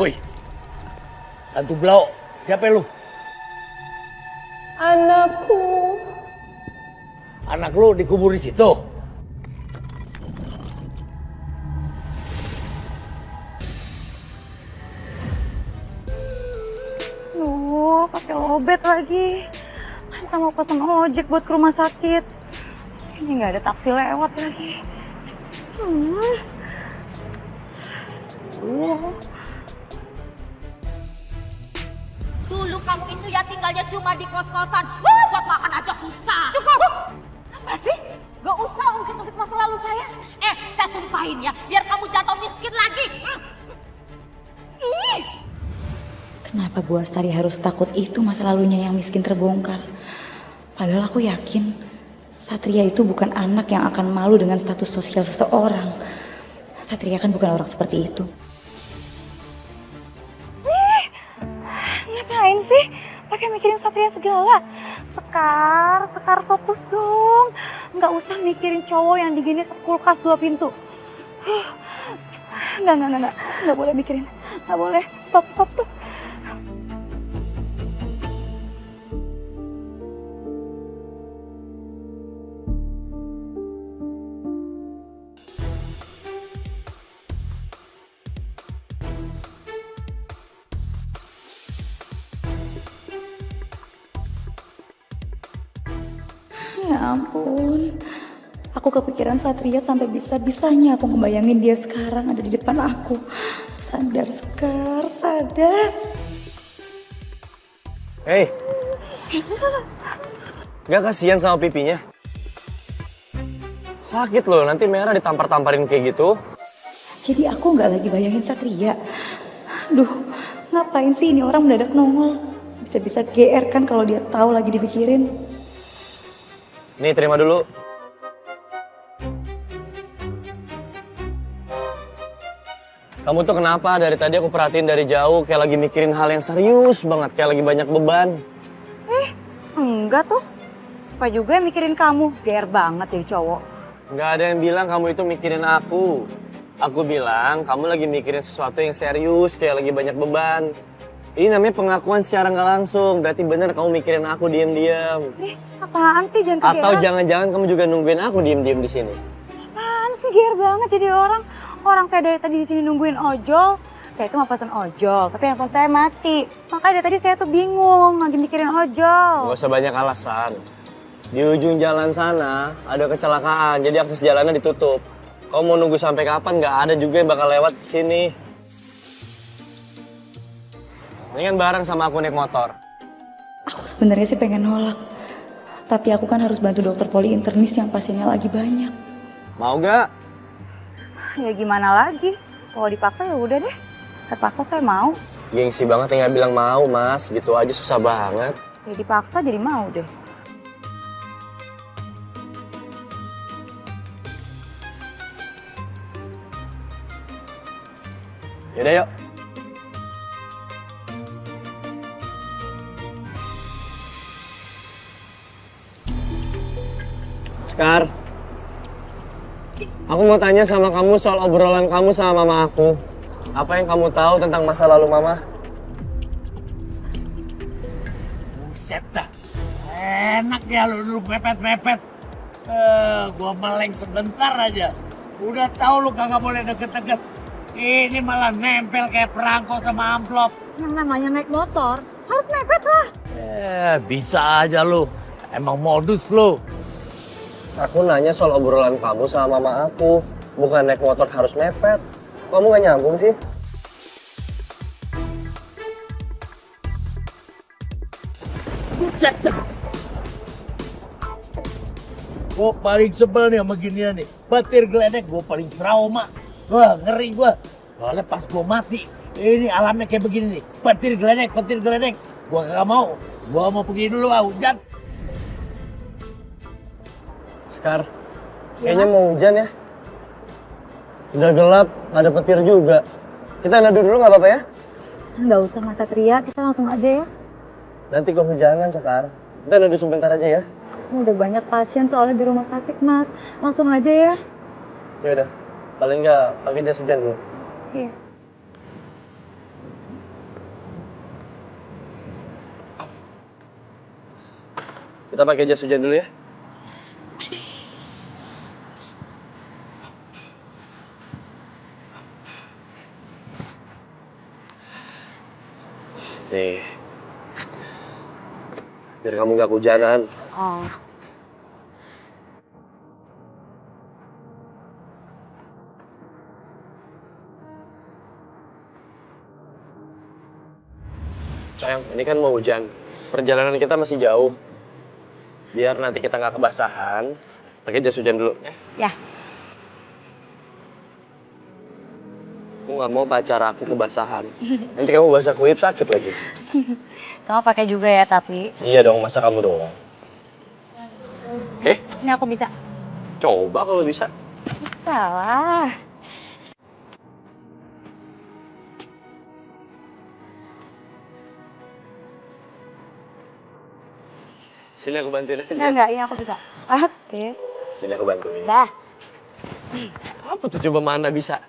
Woi, hantu blau, siapa lu? Anakku. Anak lu dikubur di situ? Pakai lobet lagi. Kita mau pesan ojek buat ke rumah sakit. Ini nggak ada taksi lewat lagi. Dulu kamu itu ya tinggalnya cuma di kos-kosan. Buat makan aja susah. Cukup! Apa sih? Gak usah ungkit-ungkit masa lalu saya. Saya sumpahin ya, biar kamu jatuh miskin lagi. Ih! Kenapa Bu Astari harus takut itu masa lalunya yang miskin terbongkar? Padahal aku yakin Satria itu bukan anak yang akan malu dengan status sosial seseorang. Satria kan bukan orang seperti itu. Ngapain sih? Pakai mikirin Satria segala. Sekar fokus dong. Nggak usah mikirin cowok yang digini kulkas 2 pintu. Nggak boleh mikirin. Nggak boleh. Stop tuh. Ya ampun, aku kepikiran Satria sampai bisa-bisanya aku ngebayangin dia sekarang ada di depan aku. Sadar Sekar, sadar. Hei, gak kasihan sama pipinya? Sakit loh, nanti merah ditampar-tamparin kayak gitu. Jadi aku nggak lagi bayangin Satria. Duh, ngapain sih ini orang mendadak nongol? Bisa-bisa GR kan kalau dia tahu lagi dipikirin. Nih, terima dulu. Kamu tuh kenapa? Dari tadi aku perhatiin dari jauh, kayak lagi mikirin hal yang serius banget, kayak lagi banyak beban. Enggak tuh. Supaya juga yang mikirin kamu, GR banget jadi cowok. Nggak ada yang bilang kamu itu mikirin aku. Aku bilang kamu lagi mikirin sesuatu yang serius, kayak lagi banyak beban. Ini namanya pengakuan secara nggak langsung, berarti bener kamu mikirin aku diam-diam. Apaan sih jangan kegeeran? Atau jangan-jangan kamu juga nungguin aku diam-diam di sini. Apaan sih GR banget jadi orang? Orang saya dari tadi di sini nungguin ojol. Saya itu mau pesan ojol, tapi handphone saya mati. Makanya dari tadi saya tuh bingung lagi mikirin ojol. Gak usah banyak alasan. Di ujung jalan sana ada kecelakaan, jadi akses jalannya ditutup. Kamu mau nunggu sampai kapan? Nggak ada juga yang bakal lewat ke sini. Mendingan bareng sama aku naik motor. Aku sebenarnya sih pengen nolak. Tapi aku kan harus bantu dokter poli internis yang pasiennya lagi banyak. Mau gak? Ya gimana lagi? Kalau dipaksa ya udah deh. Terpaksa saya mau. Gengsi banget tinggal bilang mau, Mas. Gitu aja susah banget. Ya dipaksa jadi mau deh. Yaudah yuk. Sekar, aku mau tanya sama kamu soal obrolan kamu sama mama aku. Apa yang kamu tahu tentang masa lalu mama? Buset dah. Enak ya lu duduk mepet-mepet. Gua meleng sebentar aja. Udah tahu lu kagak boleh deket-deket. Ini malah nempel kayak perangko sama amplop. Yang namanya naik motor harus mepet lah. Bisa aja lu. Emang modus lu. Aku nanya soal obrolan kamu sama mama aku. Bukan naik motor harus mepet. Kamu gak nyambung sih? Buset dah. Gue paling sebel nih sama ginian nih. Petir geledek gue paling trauma. Wah ngeri gue. Soalnya pas gue mati. Ini alamnya kayak begini nih. Petir geledek. Gue kagak mau. Gue mau pergi dulu hujan. Sekar, kayaknya mau hujan ya. Udah gelap, gak ada petir juga. Kita nado dulu gak apa-apa ya? Nggak usah Mas Satria, kita langsung aja ya. Nanti kehujanan, Sekar. Kita nado sebentar aja ya. Udah banyak pasien soalnya di rumah sakit Mas. Langsung aja ya. Ya udah, paling nggak pakai jas hujan dulu. Iya. Kita pakai jas hujan dulu ya. Nih, biar kamu gak kehujanan. Oh. Sayang, ini kan mau hujan. Perjalanan kita masih jauh. Biar nanti kita nggak kebasahan, pakai jas hujan dulu. Ya. Aku nggak mau pacar aku kebasahan. Nanti kamu basah kuyup sakit lagi. Kamu pakai juga ya, tapi Iya dong, masa kamu doang. Oke, ini aku bisa. coba kalau bisa. Salah. Sini aku bantuin aja. Enggak, ini aku bisa. Oke. Sini aku bantuin. Dah. Apa tuh coba mana bisa?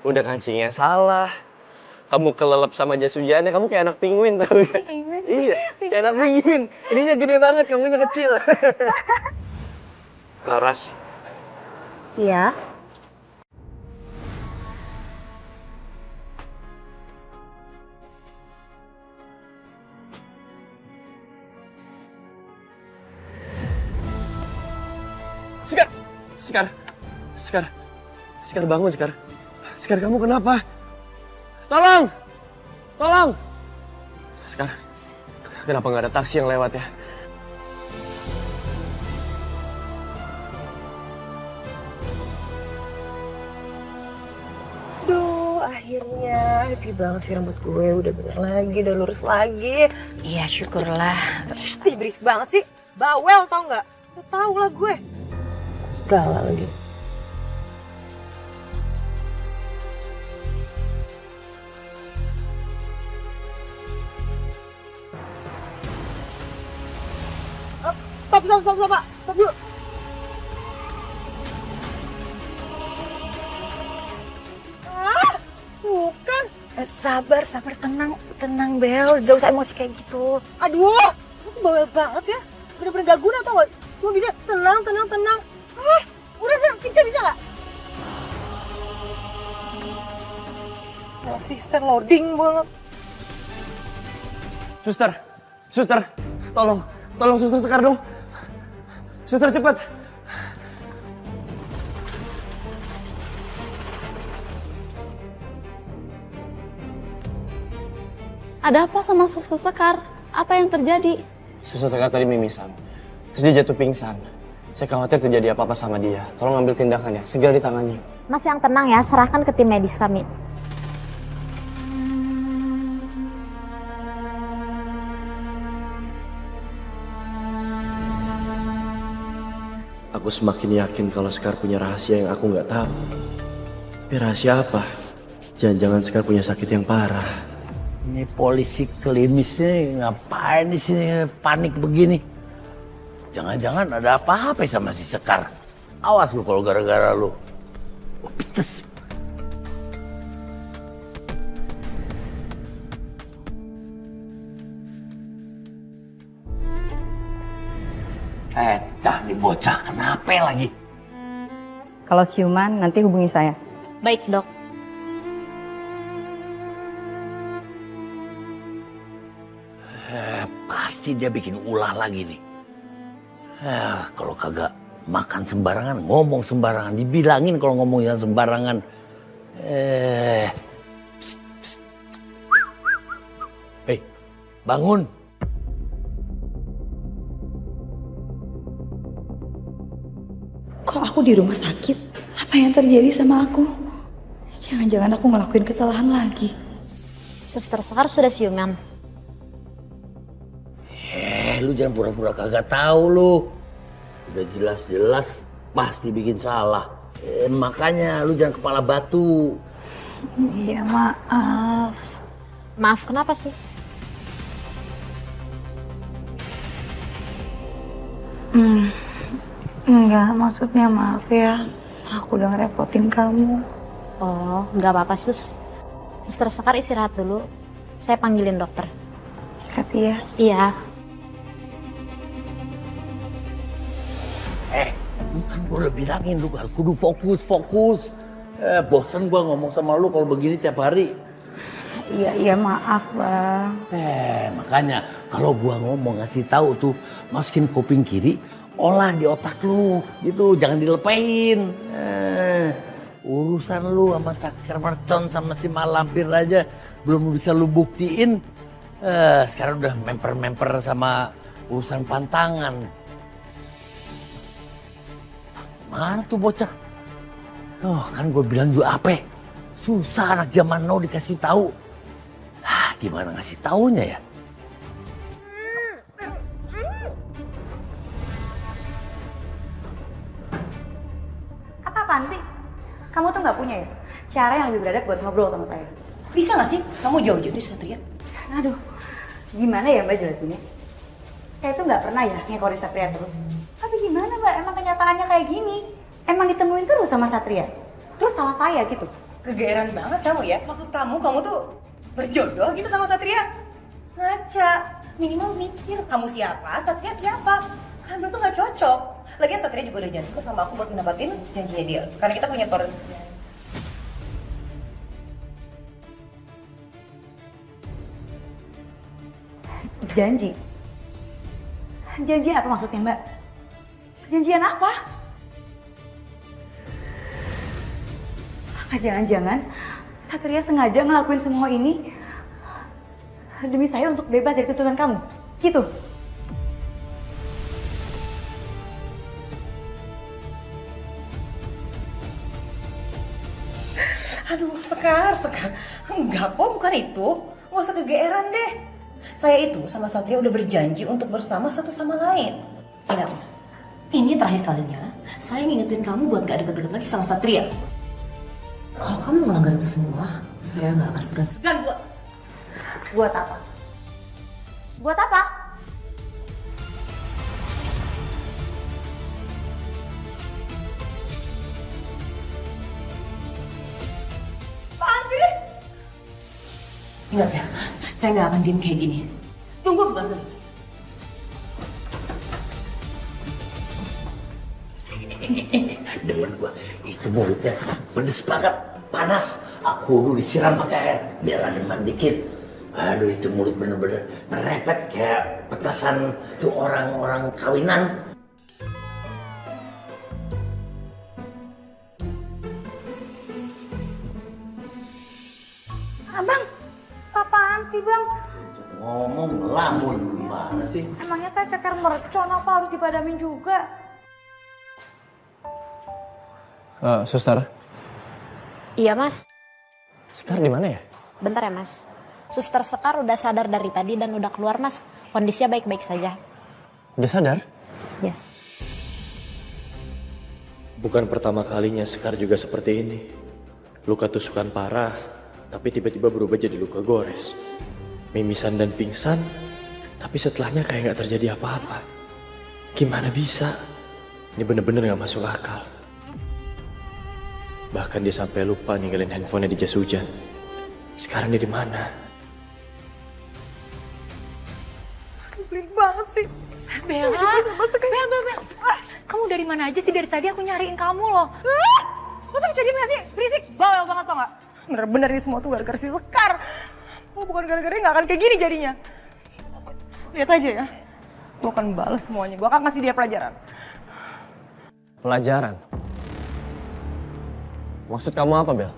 Udah kancingnya salah. Kamu kelelep sama jas hujannya, kamu kayak anak penguin tau gak? Iya, kayak anak penguin. Ininya gede banget, kamunya kecil. Laras, Iya. Sekar! Sekar! Sekar! Sekar bangun, Sekar. Sekar, kamu kenapa? Tolong! Tolong! Sekar, kenapa nggak ada taksi yang lewat ya? Duh, akhirnya happy banget sih rambut gue. Udah bener lagi, udah lurus lagi. Iya, syukurlah. Shh, berisik banget sih. Bawel tau nggak? Udah tau lah gue. Segala lagi. Stop, Pak. Stop dulu. Ah, bukan. Sabar, tenang Bel. Gak usah emosi kayak gitu. Aduh, lu tuh bawel banget ya. Bener-bener gak guna tau gak? Cuma bisa tenang. Udah, kita bisa gak? Asisten loading banget. Suster, tolong Suster Sekar dong. Suster cepat. Ada apa sama Suster Sekar? Apa yang terjadi? Suster Sekar tadi mimisan, terus dia jatuh pingsan. Saya khawatir terjadi apa-apa sama dia. Tolong ambil tindakan ya, segera ditangani. Mas yang tenang ya, serahkan ke tim medis kami. Aku semakin yakin kalau Sekar punya rahasia yang aku nggak tahu. Tapi rahasia apa? Jangan-jangan Sekar punya sakit yang parah. Ini polisi klinisnya ngapain di sini panik begini? Jangan-jangan ada apa-apa sama si Sekar. Awas lu kalau gara-gara lu. Oh, pites. Dah nih bocah kenapa lagi? Kalau siuman nanti hubungi saya. Baik, Dok. Pasti dia bikin ulah lagi nih. Kalau kagak makan sembarangan, ngomong sembarangan. Dibilangin kalau ngomong jangan sembarangan. Psst, psst. Hei, bangun. Kok aku di rumah sakit? Apa yang terjadi sama aku? Jangan-jangan aku ngelakuin kesalahan lagi. Suster Sekar sudah siuman. Lu jangan pura-pura kagak tahu lu. Udah jelas-jelas pasti bikin salah. Makanya lu jangan kepala batu. Iya, maaf. Maaf, kenapa, Sus? Enggak, maksudnya maaf ya. Aku udah ngerepotin kamu. Oh, nggak apa-apa sus. Suster Sekar istirahat dulu. Saya panggilin dokter. Kasih ya. Iya. Lu kan gue udah bilangin lu kan kudu fokus. Bosan gua ngomong sama lu kalau begini tiap hari. Iya maaf bang. Makanya kalau gua ngomong ngasih tahu tuh masukin kuping kiri, olah di otak lu gitu, jangan dilepehin. Urusan lu sama Cakar Mercon sama si Malampir aja belum bisa lu buktiin. Sekarang udah memper sama urusan pantangan. Mana tuh bocah? Oh kan gue bilang juga apa? Susah anak zaman now dikasih tahu. Gimana ngasih taunya ya? Apaan sih? Kamu tuh nggak punya ya cara yang lebih beradab buat ngobrol sama saya? Bisa gak sih kamu jauh-jauh dari Satria? Aduh, gimana ya Mbak jelasinnya? Saya tuh nggak pernah ya ngekorin Satria terus. Tapi gimana Mbak, emang kenyataannya kayak gini. Emang ditemuin terus sama Satria. Terus sama saya gitu. Kegeeran banget kamu ya. Maksud kamu tuh berjodoh gitu sama Satria? Ngaca. Minimal mikir kamu siapa, Satria siapa. Kalian berdua tuh gak cocok. Lagian Satria juga udah janji kok sama aku buat mendapatin janjinya dia. Karena kita punya perjanjian. Janji? Janji apa maksudnya Mbak? Perjanjian apa? Apa jangan-jangan Satria sengaja ngelakuin semua ini demi saya untuk bebas dari tuntutan kamu? Gitu? Aduh, Sekar. Enggak kok, bukan itu. Nggak usah kegeeran deh. Saya itu sama Satria udah berjanji untuk bersama satu sama lain. Ingat, ini terakhir kalinya saya ngingetin kamu buat gak deket-deket lagi sama Satria. Kalau kamu melanggar itu semua, saya gak akan segan-segan buat... Buat apa? Buat apa? Apaan sih? Ingat ya, saya gak akan diem kayak gini. Tunggu pembahasan. Demen gua, itu mulutnya pedes banget, panas. Aku dulu disiram pakai air, biar ademan dikit. Aduh, itu mulut bener-bener merepet kayak petasan tuh orang-orang kawinan. Abang, apaan sih bang? Ngomong ngelamun gimana sih? Emangnya saya Cakar Mercon apa harus dipadamin juga? Suster, Iya mas. Sekar di mana ya? Bentar ya mas. Suster Sekar udah sadar dari tadi dan udah keluar mas. Kondisinya baik-baik saja. Udah sadar? Ya. Bukan pertama kalinya Sekar juga seperti ini. Luka tusukan parah, tapi tiba-tiba berubah jadi luka gores. Mimisan dan pingsan, tapi setelahnya kayak gak terjadi apa-apa. Gimana bisa? Ini bener-bener gak masuk akal. Bahkan dia sampai lupa ninggalin handphonenya di jas hujan. Sekarang dia di mana? Pelit banget sih. Bella, Bella. Kamu dari mana aja sih? Dari tadi aku nyariin kamu loh. Lo tuh bisa diem gak sih? Berisik. Bawel banget tau gak? Bener-bener ini semua tuh gara-gara si Sekar. Lo bukan gara-gara gak akan kayak gini jadinya. Lihat aja ya. Gue akan balas semuanya. Gue akan kasih dia pelajaran. Pelajaran? Maksud kamu apa, Bel?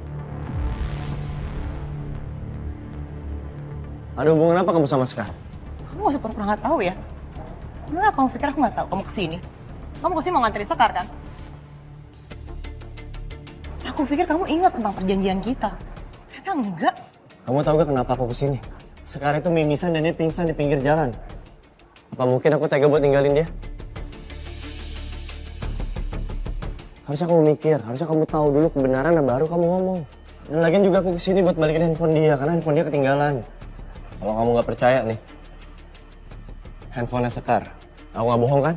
Ada hubungan apa kamu sama Sekar? Kamu gak usah pura-pura gak tahu ya. Enggak, kamu pikir aku gak tahu kamu kesini. Kamu kesini mau nganterin Sekar kan? Aku pikir kamu ingat tentang perjanjian kita. Ternyata enggak. Kamu tahu gak kenapa aku kesini? Sekar itu mimisan dan dia pingsan di pinggir jalan. Apa mungkin aku tega buat ninggalin dia? Harusnya kamu mikir, harusnya kamu tahu dulu kebenaran dan baru kamu ngomong. Dan lagian juga aku kesini buat balikin handphone dia, karena handphone dia ketinggalan. Kalau kamu nggak percaya nih, handphonenya Sekar. Aku nggak bohong kan?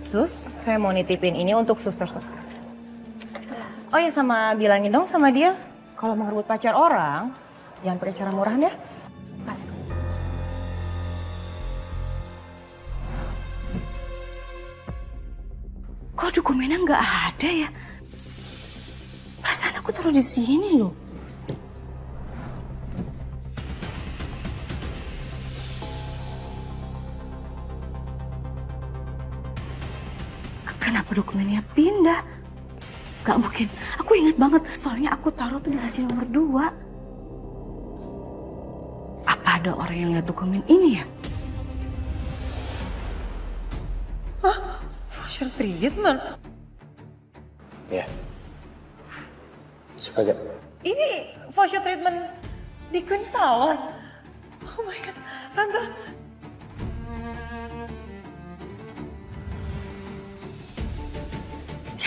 Sus, saya mau nitipin ini untuk suster. Oh ya, sama bilangin dong sama dia, kalau mau ngerebut pacar orang, jangan pakai cara murahan ya. Pas. Kok dokumennya nggak ada ya? Perasaan aku taruh di sini loh. Kenapa dokumennya pindah? Gak mungkin. Aku ingat banget. Soalnya aku taruh tuh di laci nomor 2. Apa ada orang yang lihat dokumen ini ya? Hah? Voucher treatment? Ya. Suka gak? Ini voucher treatment di Queen Salon? Oh my God, Tante.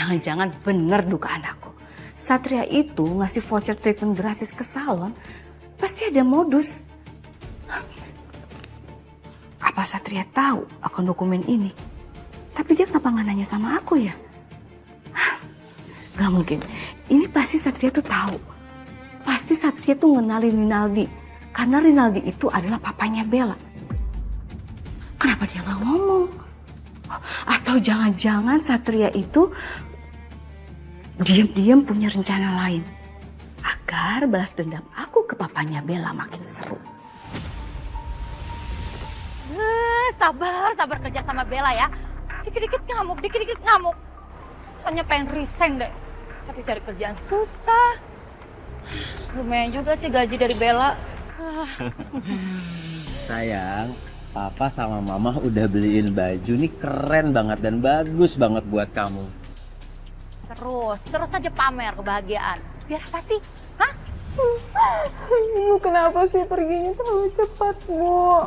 Jangan-jangan bener dugaan aku. Satria itu ngasih voucher treatment gratis ke salon, pasti ada modus. Apa Satria tahu akun dokumen ini? Tapi dia kenapa nggak nanya sama aku ya? Gak mungkin. Ini pasti Satria tuh tahu. Pasti Satria tuh ngenalin Rinaldi. Karena Rinaldi itu adalah papanya Bella. Kenapa dia nggak ngomong? Atau jangan-jangan Satria itu diam-diam punya rencana lain agar balas dendam aku ke papanya Bella makin seru. Sabar kerja sama Bella ya. Dikit-dikit ngamuk. Soalnya pengen resign deh. Tapi cari kerjaan susah. Lumayan juga sih gaji dari Bella. Sayang, Papa sama Mama udah beliin baju nih keren banget dan bagus banget buat kamu. Terus aja pamer kebahagiaan. Biar apa sih? Hah? Ibu kenapa sih perginya terlalu cepat, Bu?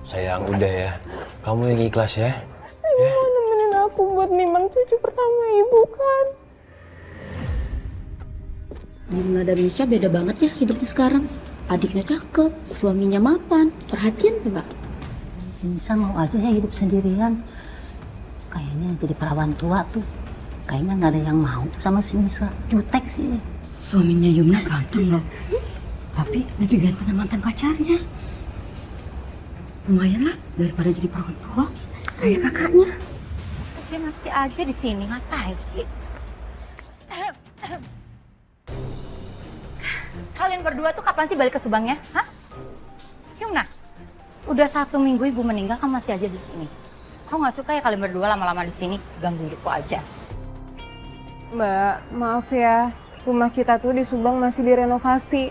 Sayang, udah ya. Kamu yang ikhlas ya. Ibu mau nemenin aku buat nimang cucu pertama Ibu kan? Yumna dan Misha beda banget ya hidupnya sekarang. Adiknya cakep, suaminya mapan, perhatian Mbak. Si Misha mau aja ya hidup sendirian. Kayaknya jadi perawan tua tuh. Kayaknya nggak ada yang mau tuh sama si Misha. Jutek sih. Suaminya Yumna ganteng loh. Tapi lebih ganteng mantan pacarnya. Lumayan lah daripada jadi perawan tua kayak kakaknya. Dia masih aja di sini ngapain sih? Kalian berdua tuh kapan sih balik ke Subangnya? Hah? Yumna, udah 1 minggu Ibu meninggal, kamu masih aja di sini. Aku nggak suka ya kalian berdua lama-lama di sini, ganggu hidupku aja. Mbak, maaf ya. Rumah kita tuh di Subang masih direnovasi.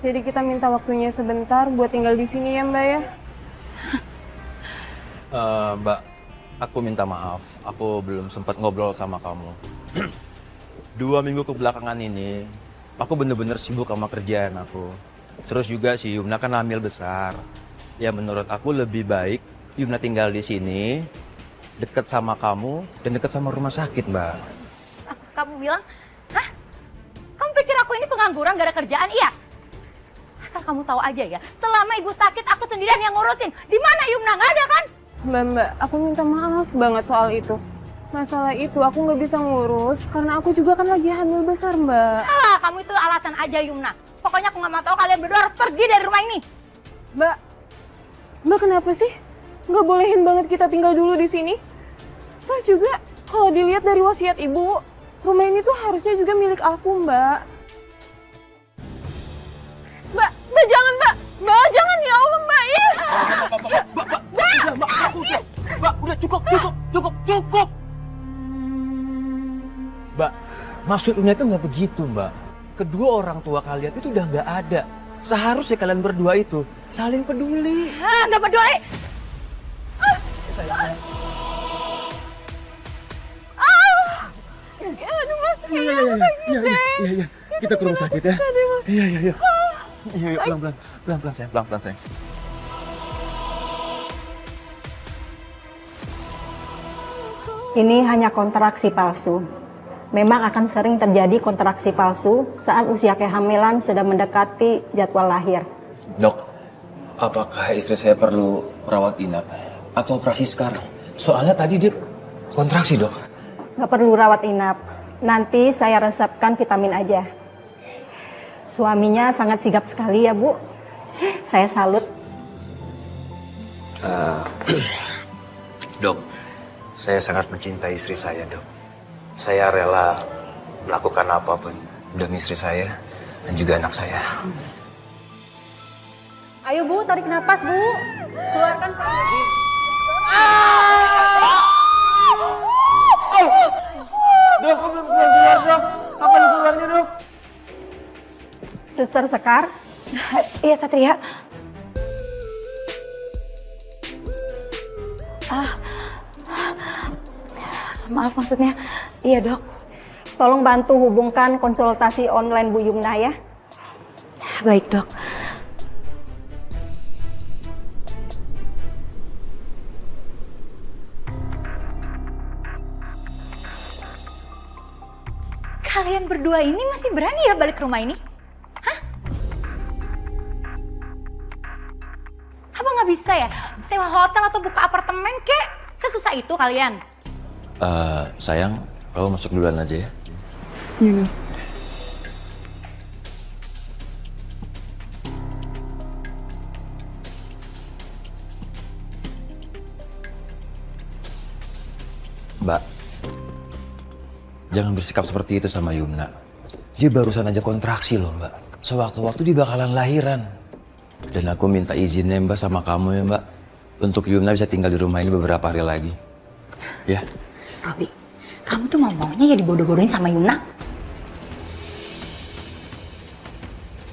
Jadi kita minta waktunya sebentar buat tinggal di sini ya, Mbak ya. Mbak, aku minta maaf. Aku belum sempat ngobrol sama kamu. 2 minggu kebelakangan ini, aku bener-bener sibuk sama kerjaan aku. Terus juga si Yumna kan hamil besar. Ya menurut aku lebih baik Yumna tinggal di sini, deket sama kamu dan deket sama rumah sakit, Mbak. Kamu bilang, hah? Kamu pikir aku ini pengangguran gak ada kerjaan? Iya. Asal kamu tahu aja ya, selama Ibu sakit aku sendirian yang ngurusin. Di mana Yumna? Nggak ada kan? Mbak, aku minta maaf banget soal itu. Masalah itu aku nggak bisa ngurus karena aku juga kan lagi hamil besar, Mbak. Alah, kamu itu alasan aja Yumna. Pokoknya aku nggak mau tahu kalian berdua harus pergi dari rumah ini. Mbak kenapa sih? Nggak bolehin banget kita tinggal dulu di sini? Terus juga kalau dilihat dari wasiat Ibu, rumah ini tuh harusnya juga milik aku, Mbak. Mbak jangan, Mbak. Mbak jangan ya Allah, Mbak. Mbak, udah cukup. Mbak, maksudnya itu nggak begitu, Mbak. Kedua orang tua kalian itu udah nggak ada. Seharusnya kalian berdua itu saling peduli. Nggak peduli. Aduh, Mas. Iya. Kita ke rumah sakit ya. Iya. Iya, pelan-pelan sayang. Ini hanya kontraksi palsu. Memang akan sering terjadi kontraksi palsu saat usia kehamilan sudah mendekati jadwal lahir. Dok, apakah istri saya perlu rawat inap atau operasi sekarang? Soalnya tadi dia Kontraksi, Dok? Nggak perlu rawat inap. Nanti saya resepkan vitamin aja. Suaminya sangat sigap sekali ya, Bu. Saya salut. Dok, saya sangat mencintai istri saya, Dok. Saya rela melakukan apapun demi istri saya dan juga anak saya. Ayo Bu, tarik napas Bu. Keluarkan perut. Dok, kok belum keluar, Dok? Kapan keluarnya, Dok? Suster Sekar. Iya Satria. Maaf maksudnya. Iya dok. Tolong bantu hubungkan konsultasi online Bu Yumna ya. Baik dok. Kalian berdua ini masih berani ya balik ke rumah ini? Hah? Apa nggak bisa ya? Sewa hotel atau buka apartemen kek? Sesusah itu kalian? Sayang, kamu masuk duluan aja ya. Mbak, jangan bersikap seperti itu sama Yumna. Dia barusan aja kontraksi loh Mbak. Sewaktu-waktu dia bakalan lahiran. Dan aku minta izinnya Mbak sama kamu ya Mbak. Untuk Yumna bisa tinggal di rumah ini beberapa hari lagi. Ya. Robi, kamu tuh ngomongnya ya dibodoh-bodohin sama Yumna.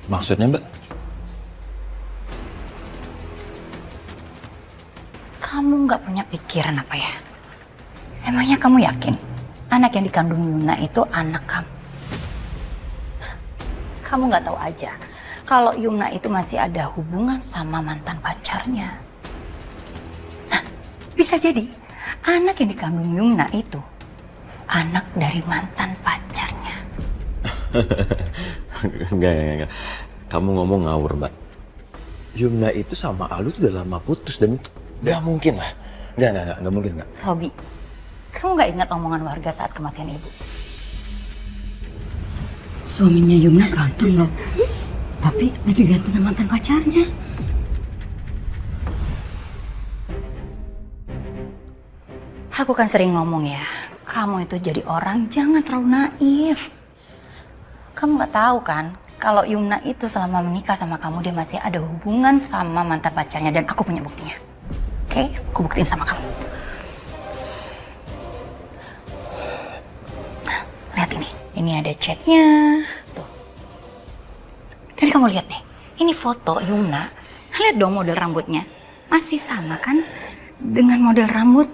Maksudnya Mbak? Kamu nggak punya pikiran apa ya? Emangnya kamu yakin anak yang dikandung Yumna itu anak kamu? Kamu nggak tahu aja kalau Yumna itu masih ada hubungan sama mantan pacarnya. Nah, bisa jadi anak yang dikandung Yumna itu anak dari mantan pacarnya. Enggak. Kamu ngomong ngawur, Mbak. Yumna itu sama Alu tuh udah lama putus dan itu nggak mungkin lah. Nggak mungkin, Mbak. Robi, kamu nggak ingat omongan warga saat kematian ibu? Suaminya Yumna ganteng loh. Tapi lebih ganteng sama mantan pacarnya. Aku kan sering ngomong ya, kamu itu jadi orang jangan terlalu naif. Kamu nggak tahu kan, kalau Yumna itu selama menikah sama kamu dia masih ada hubungan sama mantan pacarnya dan aku punya buktinya. Oke, aku buktiin sama kamu. Nah, lihat ini ada chatnya. Tuh. Dan kamu lihat deh, ini foto Yumna. Lihat dong model rambutnya, masih sama kan dengan model rambut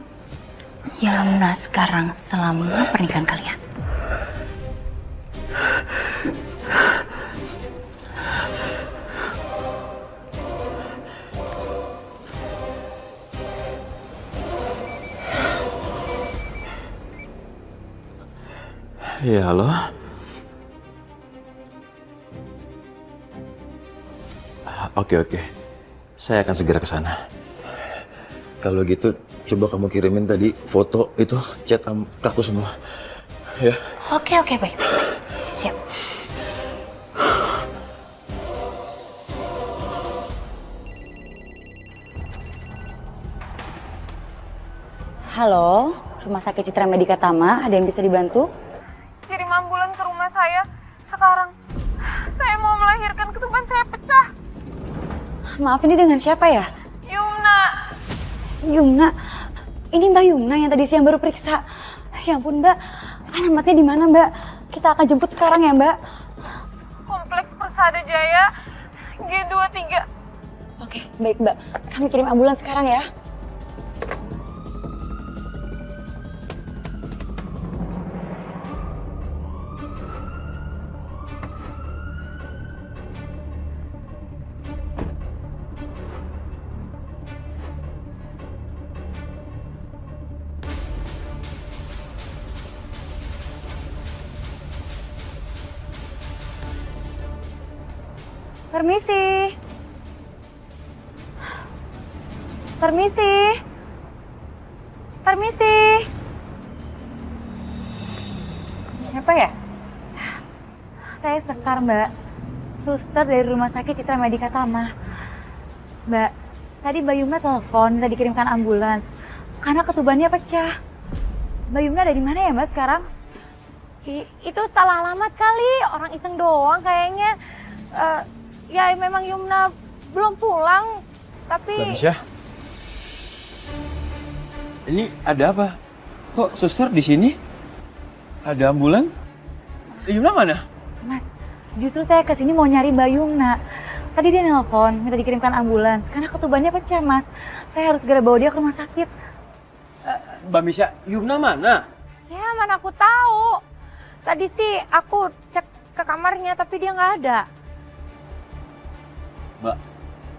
Yumna sekarang selama pernikahan kalian. Ya, halo. Oke. Saya akan segera ke sana. Kalau gitu, coba kamu kirimin tadi foto itu, chat aku semua. Ya. Oke, baik. Siap. Halo, Rumah Sakit Citra Medika Tama, ada yang bisa dibantu? Kirim ambulan ke rumah saya sekarang. Saya mau melahirkan, ketuban saya pecah. Maaf, ini dengan siapa ya? Yumna, ini Mbak Yumna yang tadi siang baru periksa. Ya ampun Mbak, alamatnya di mana Mbak? Kita akan jemput sekarang ya Mbak. Kompleks Persada Jaya, G23. Oke, baik Mbak. Kami kirim ambulans sekarang ya. Permisi. Siapa ya? Saya Sekar, Mbak. Suster dari Rumah Sakit Citra Medika Tama. Mbak, tadi Mbak Yumna telepon minta dikirimkan ambulans karena ketubannya pecah. Mbak Yumna ada di mana ya, Mbak, sekarang? Itu salah alamat kali, orang iseng doang kayaknya. Ya memang Yumna belum pulang, tapi... Mbak Misha, ini ada apa? Kok suster di sini? Ada ambulan? Yumna mana? Mas, justru saya kesini mau nyari Mbak Yumna. Tadi dia nelpon minta dikirimkan ambulans karena ketubannya pecah, Mas. Saya harus segera bawa dia ke rumah sakit. Mbak Misha, Yumna mana? Ya mana aku tahu. Tadi sih aku cek ke kamarnya tapi dia nggak ada. Mbak,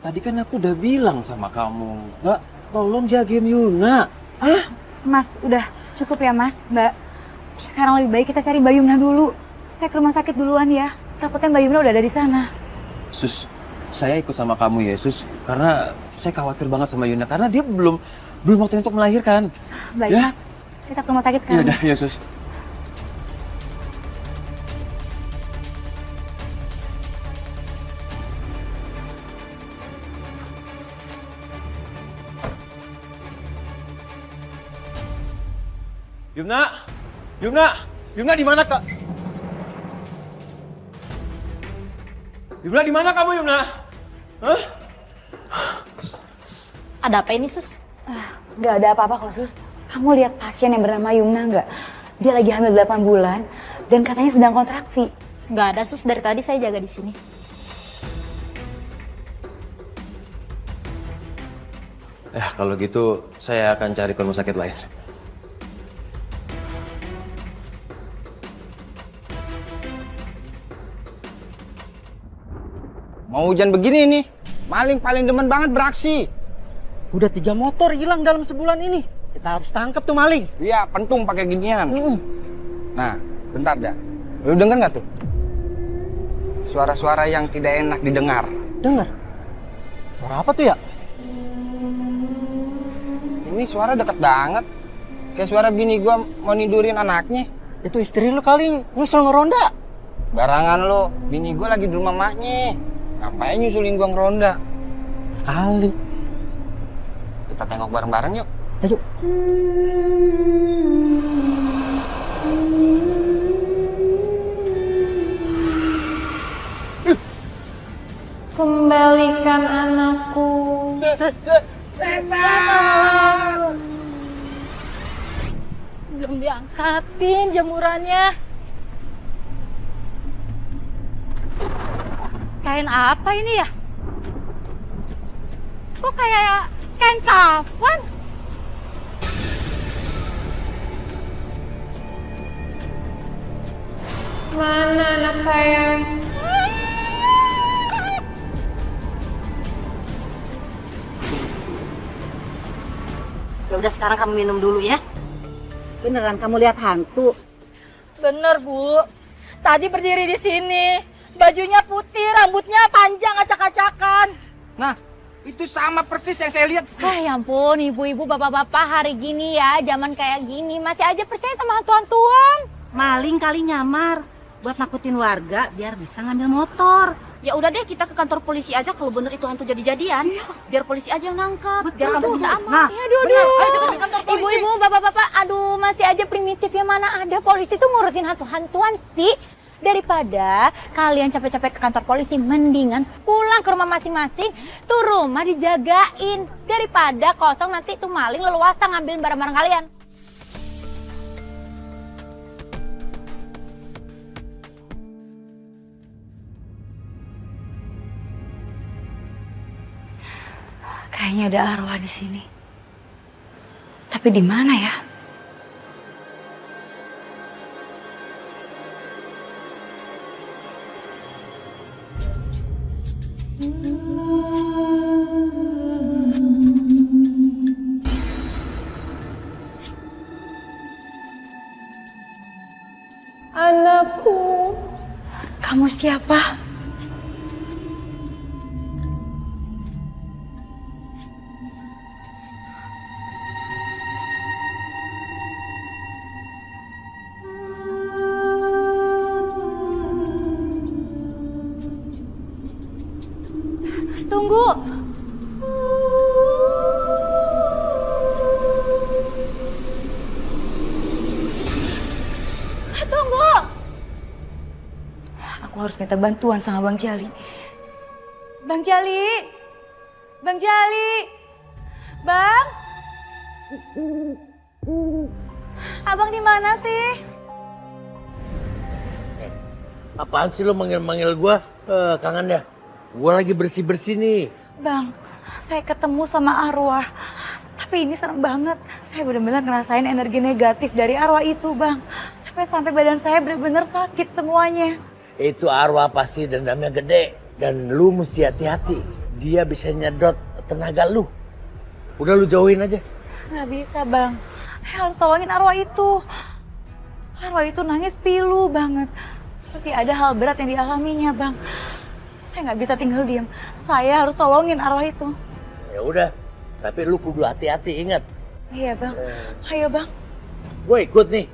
tadi kan aku udah bilang sama kamu, Mbak, tolong jagain Yumna. Ah? Mas, udah cukup ya, Mas, Mbak. Sekarang lebih baik kita cari Mbak Yumna dulu. Saya ke rumah sakit duluan ya. Takutnya Mbak Yumna udah ada di sana. Sus, saya ikut sama kamu ya, Sus. Karena saya khawatir banget sama Yumna karena dia belum waktu untuk melahirkan. Baik, ya? Mas. Kita ke rumah sakit Ya sekarang. udah, ya Sus. Yumna di mana, Kak? Yumna di mana kamu, Yumna? Hah? Ada apa ini, Sus? Nggak ada apa-apa kok, Sus. Kamu lihat pasien yang bernama Yumna nggak? Dia lagi hamil 8 bulan dan katanya sedang kontraksi. Nggak ada, Sus. Dari tadi saya jaga di sini. Kalau gitu saya akan cari ke rumah sakit lain. Mau hujan begini nih, maling paling demen banget beraksi. Udah 3 motor hilang dalam sebulan ini. Kita harus tangkap tuh maling. Iya, pentung pakai ginian. Nah, bentar dah. Lu denger nggak tuh? Suara-suara yang tidak enak didengar. Dengar? Suara apa tuh ya? Ini suara deket banget. Kayak suara bini gua mau nidurin anaknya. Itu istri lu kali nyusul ngeronda. Barangan lu, bini gua lagi di rumah maknya. Ngapain nyusulin gua ngeronda? Kali. Kita tengok bareng-bareng yuk. Ayo. Kembalikan anakku. Setan! Belum diangkatin jemurannya. Kain apa ini ya? Kok kayak kain kafan? Mana anak saya? Ya udah sekarang kamu minum dulu ya. Beneran kamu lihat hantu? Bener, Bu. Tadi berdiri di sini. Bajunya putih, rambutnya panjang, acak-acakan. Nah, itu sama persis yang saya lihat. Ya ampun, ibu-ibu, bapak-bapak hari gini ya, zaman kayak gini masih aja percaya sama hantu-hantuan. Maling kali nyamar buat nakutin warga biar bisa ngambil motor. Ya udah deh, kita ke kantor polisi aja kalau bener itu hantu jadi-jadian. Biar polisi aja yang nangkep, biar kamu kita aman. Nah, ya, aduh. Ibu-ibu, bapak-bapak, aduh masih aja primitif ya, mana ada polisi tuh ngurusin hantu-hantuan sih. Daripada kalian capek-capek ke kantor polisi, mendingan pulang ke rumah masing-masing. Tuh rumah dijagain. Daripada kosong nanti tuh maling leluasa ngambilin barang-barang kalian. Kayaknya ada arwah di sini. Tapi di mana ya? Anakku. Kamu siapa? tunggu. Tunggu. Aku harus minta bantuan sama Bang Jali. Bang Jali. Bang Jali. Bang. Abang di mana sih? Apaan sih lo manggil-manggil gue? Kangen ya? Gue lagi bersih-bersih nih. Bang, saya ketemu sama arwah. Tapi ini serem banget. Saya benar-benar ngerasain energi negatif dari arwah itu, Bang. Sampai badan saya benar-benar sakit semuanya. Itu arwah pasti dendamnya gede. Dan lu mesti hati-hati. Dia bisa nyedot tenaga lu. Udah lu jauhin aja. Nggak bisa, Bang. Saya harus tolongin arwah itu. Arwah itu nangis pilu banget. Seperti ada hal berat yang dialaminya, Bang. Saya nggak bisa tinggal diam. Saya harus tolongin arwah itu. Ya udah, tapi lu kudu hati-hati, ingat. Iya, Bang. Ayo, Bang. Gue ikut nih.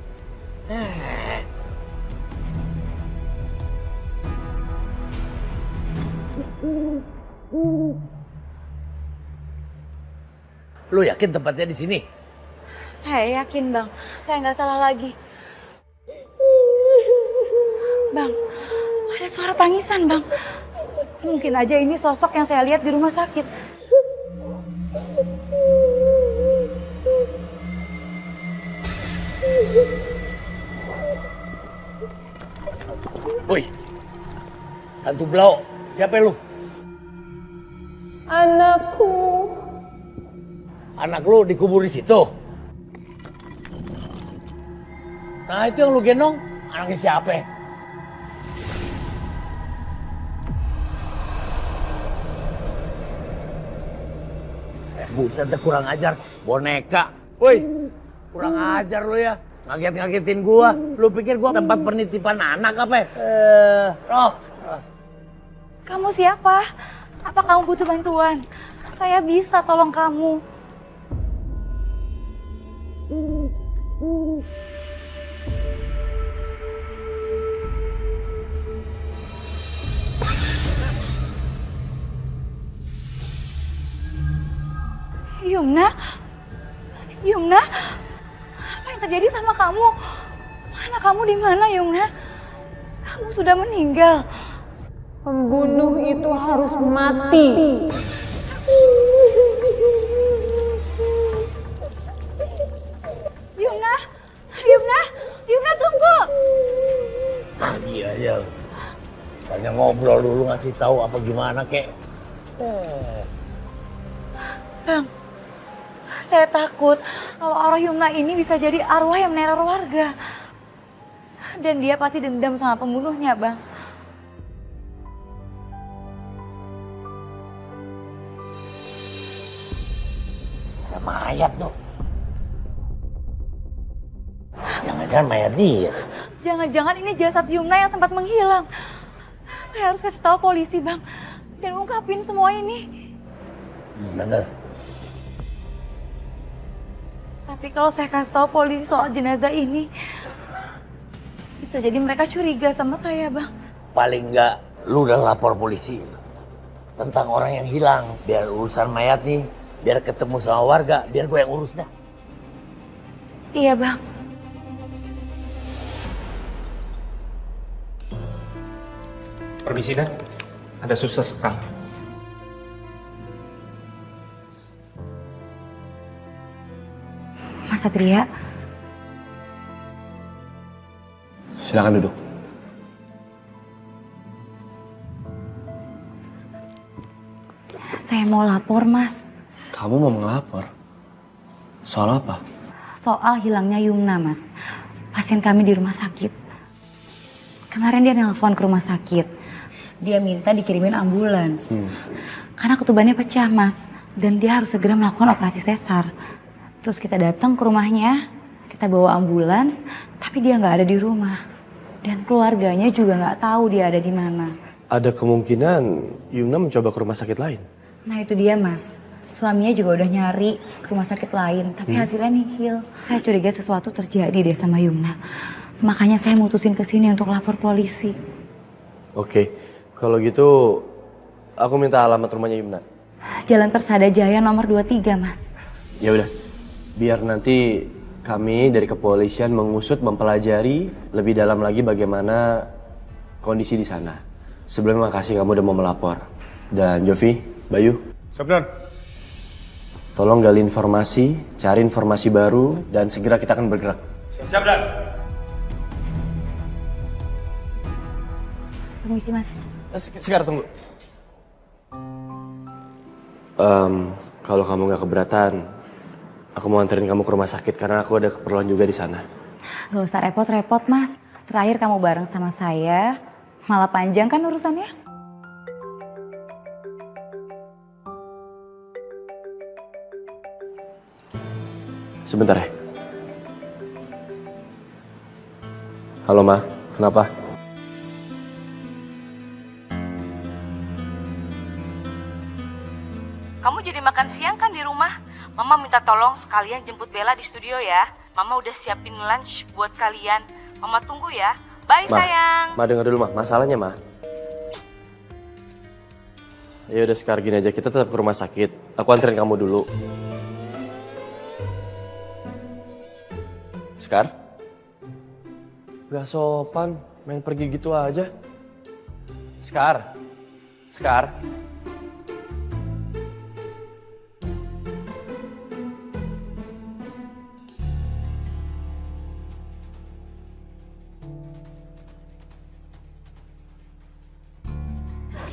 Lu yakin tempatnya di sini? Saya yakin, Bang. Saya nggak salah lagi. Bang, ada suara tangisan, Bang. Mungkin aja ini sosok yang saya lihat di rumah sakit. Woi, hantu belau, siapa lu? Anakku. Anak lu dikubur di situ? Nah itu yang lu gendong, anaknya siapa? Buset deh, kurang ajar, boneka. Woi, kurang ajar lu ya. Ngaget-ngagetin gua. Lu pikir gua tempat penitipan anak apa? Roh. Kamu siapa? Apa kamu butuh bantuan? Saya bisa tolong kamu. Yumna? Yumna? Apa yang terjadi sama kamu? Anak kamu di mana, Yumna? Kamu sudah meninggal. Pembunuh itu harus mati. Yumna? Yumna? Yumna, tunggu! Iya ya. Tanya ngobrol dulu, ngasih tahu apa gimana kek. Bang, saya takut kalau arwah Yumna ini bisa jadi arwah yang meneror warga. Dan dia pasti dendam sama pembunuhnya, Bang. Ada mayat tuh. Jangan-jangan mayat dia. Jangan-jangan ini jasad Yumna yang sempat menghilang. Saya harus kasih tahu polisi, Bang. Dan ungkapin semua ini. Bener. Tapi kalau saya kasih tahu polisi soal jenazah ini, bisa jadi mereka curiga sama saya, Bang. Paling enggak lu udah lapor polisi tentang orang yang hilang. Biar urusan mayat nih, biar ketemu sama warga, biar gue yang urus dah. Iya, Bang. Permisi, Dan. Ada suster sekang. Mas Satria, Silakan duduk. saya mau lapor, Mas. Kamu mau ngelapor? Soal apa? Soal hilangnya Yumna, Mas. Pasien kami di rumah sakit. Kemarin dia nelpon ke rumah sakit. Dia minta dikirimin ambulans. Karena ketubannya pecah, Mas. Dan dia harus segera melakukan operasi sesar. Terus kita datang ke rumahnya, kita bawa ambulans, tapi dia nggak ada di rumah. Dan keluarganya juga nggak tahu dia ada di mana. Ada kemungkinan Yumna mencoba ke rumah sakit lain. Nah itu dia, Mas. Suaminya juga udah nyari ke rumah sakit lain, tapi hasilnya nihil. Saya curiga sesuatu terjadi deh sama Yumna. Makanya saya mutusin ke sini untuk lapor polisi. Oke, kalau gitu Aku minta alamat rumahnya Yumna. Jalan Persada Jaya nomor 23, Mas. Ya udah, biar nanti kami dari kepolisian mengusut, mempelajari lebih dalam lagi bagaimana kondisi di sana. Sebelumnya makasih kamu udah mau melapor. Dan Jovi, Bayu. Siap, Dan. Tolong gali informasi, cari informasi baru, dan segera kita akan bergerak. Siap, Dan. Permisi, Mas. Sekarang tunggu. Kalau kamu nggak keberatan, aku mau anterin kamu ke rumah sakit karena aku ada keperluan juga di sana. Gak usah repot-repot, Mas. Terakhir kamu bareng sama saya, malah panjang kan urusannya? Sebentar ya. Halo, Ma. Kenapa? Kamu jadi makan siang kan di rumah? Mama minta tolong sekalian jemput Bella di studio ya. Mama udah siapin lunch buat kalian. Mama tunggu ya. Bye, sayang. Ma, dengar dulu, Ma. Masalahnya, Ma. Ya udah, sekarang gini aja. Kita tetap ke rumah sakit. Aku anterin kamu dulu. Sekar? Gak sopan. Main pergi gitu aja. Sekar? Sekar?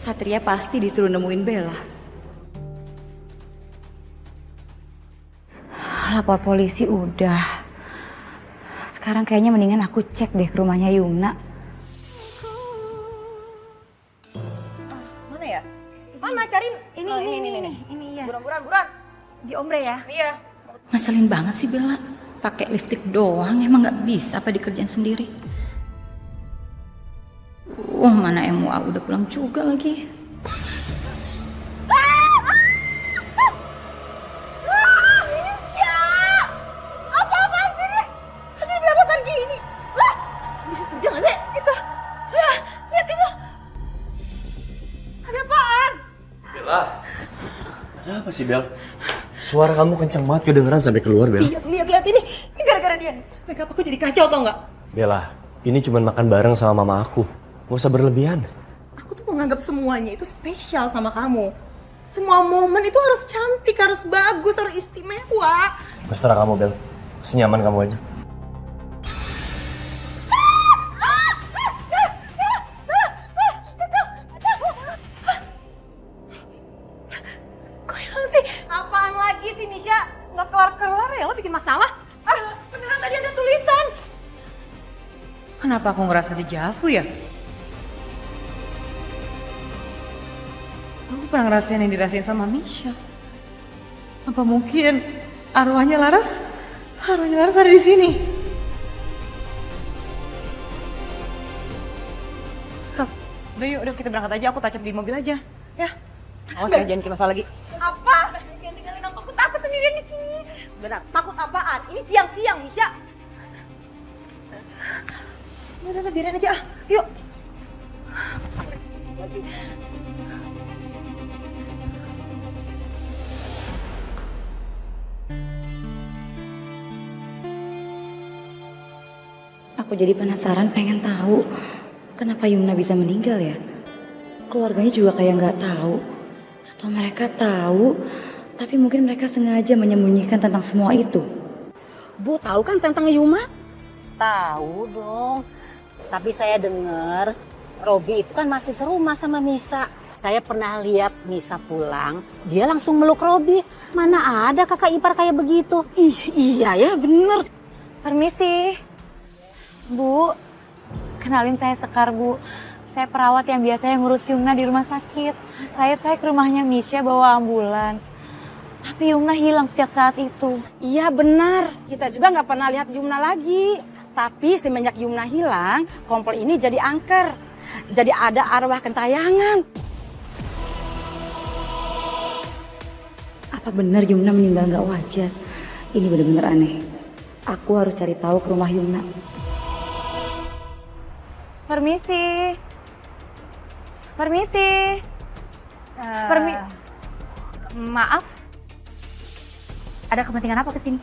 Satria pasti disuruh nemuin Bella. Lapor polisi udah. Sekarang kayaknya mendingan aku cek deh ke rumahnya Yumna. Mana ya? Mana cariin? Ini ya. Buruan. Di ombre ya? Iya. Ngeselin banget sih Bella. Pakai lipstick doang emang nggak bisa apa dikerjain sendiri. Mana MUA udah pulang juga lagi. Apa-apaan sih ini? Ini belapotan gini. Lah, bisa kerja nggak sih? Itu. Lihat itu. Ada apaan? Bella. Ada apa sih, Bel? Suara kamu kenceng banget kedengeran sampai keluar, Bel. Lihat ini. Ini gara-gara dia. Makeup aku jadi kacau tau nggak? Bella, ini cuma makan bareng sama mama aku. Gak usah berlebihan. Aku tuh menganggap semuanya itu spesial sama kamu. Semua momen itu harus cantik, harus bagus, harus istimewa. Terserah kamu, Bel. Senyaman kamu aja. Kok sih? Apaan lagi sih, Misha? Nggak kelar-kelar ya, lo bikin masalah? Beneran tadi ada tulisan. Kenapa aku ngerasa dejavu ya? Aku pernah ngerasain yang dirasain sama Misha. Apa mungkin arwahnya Laras? Arwahnya Laras ada di sini. Udah kita berangkat aja, aku touch up di mobil aja. Ya. Awas ya, jangan bikin masalah lagi. Apa? Jangan tinggalin aku takut sendirian di sini. Benar, takut apaan? Ini siang-siang, Misha. Udah, biarin aja. Yuk. Aku jadi penasaran, pengen tahu kenapa Yumna bisa meninggal ya. Keluarganya juga kayak nggak tahu. Atau mereka tahu, tapi mungkin mereka sengaja menyembunyikan tentang semua itu. Bu tahu kan tentang Yuma? Tahu dong. Tapi saya dengar Robi itu kan masih serumah sama Nisa. Saya pernah lihat Nisa pulang, dia langsung meluk Robi. Mana ada kakak ipar kayak begitu? Iya ya bener. Permisi. Bu, kenalin saya Sekar, Bu. Saya perawat yang biasanya ngurus Yumna di rumah sakit. Terakhir saya ke rumahnya Misha bawa ambulans. Tapi Yumna hilang sejak saat itu. Iya benar, kita juga nggak pernah lihat Yumna lagi. Tapi semenjak Yumna hilang, komplek ini jadi angker. Jadi ada arwah kentayangan. Apa benar Yumna meninggal nggak wajar? Ini benar-benar aneh. Aku harus cari tahu ke rumah Yumna. Permisi. Maaf. Ada kepentingan apa kesini?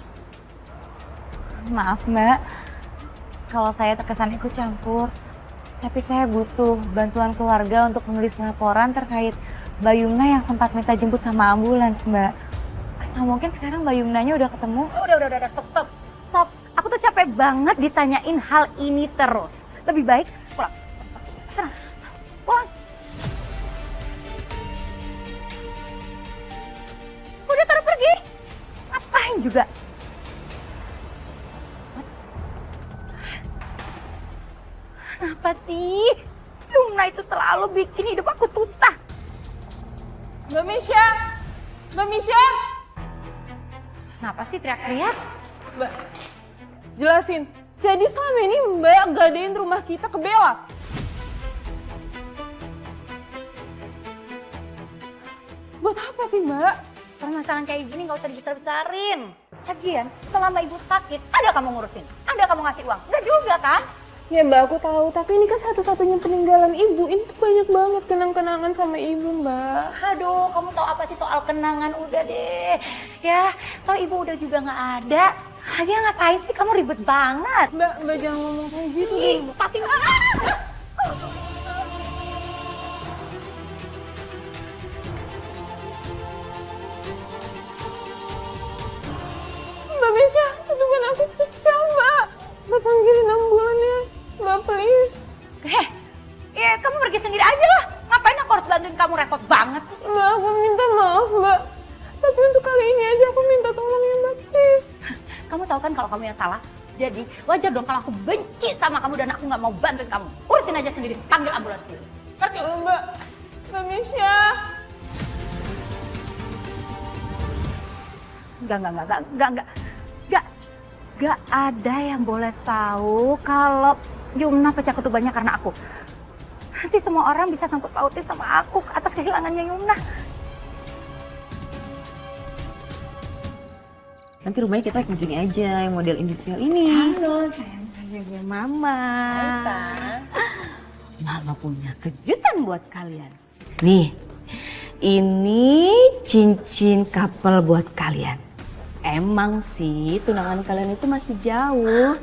Maaf Mbak, kalau saya terkesan ikut campur. Tapi saya butuh bantuan keluarga untuk menulis laporan terkait Mbak Yumna yang sempat minta jemput sama ambulans, Mbak. Atau mungkin sekarang Mbak Yumnanya udah ketemu? Udah, stop. Aku tuh capek banget ditanyain hal ini terus. Lebih baik pulang. Sana, pulang. Udah taruh pergi. Ngapain juga? Kenapa sih? Yumna itu selalu bikin hidup aku susah. Mbak Misha! Mbak Misha! Kenapa sih teriak-teriak? Mbak, jelasin. Jadi selama ini Mbak gadein rumah kita ke Bella? Buat apa sih Mbak? Permasalahan kayak gini gak usah dibesar-besarin. Lagian, selama ibu sakit, ada kamu ngurusin? Ada kamu ngasih uang? Enggak juga kan? Ya Mbak, aku tahu. Tapi ini kan satu-satunya peninggalan ibu. Ini tuh banyak banget kenang-kenangan sama ibu, Mbak. Aduh, kamu tahu apa sih soal kenangan? Udah deh. Ya, toh ibu udah juga nggak ada. Lagian ngapain sih kamu ribet banget? Mbak jangan ngomong kayak gitu. Ih, pasti Mbak Misha, tutupan aku pecah, Mbak. Mbak panggilin ambulannya. Mbak, please. Ya kamu pergi sendiri aja lah. Ngapain aku harus bantuin kamu, repot banget. Mbak, aku minta maaf, Mbak. Tapi untuk kali ini aja aku minta tolong ya, Mbak, please. Kamu tahu kan kalau kamu yang salah? Jadi wajar dong kalau aku benci sama kamu dan aku nggak mau bantuin kamu. Urusin aja sendiri, panggil ambulans sendiri. Ngerti? Mbak Misha. Gak ada yang boleh tahu kalau Yumna pecah ketubannya karena aku. Nanti semua orang bisa sangkut pautin sama aku atas kehilangannya Yumna. Nanti rumahnya kita kayak gini aja, yang model industrial ini. Halo, sayang saya gue Mama. Mama punya kejutan buat kalian. Nih, ini cincin couple buat kalian. Emang sih tunangan kalian itu masih jauh,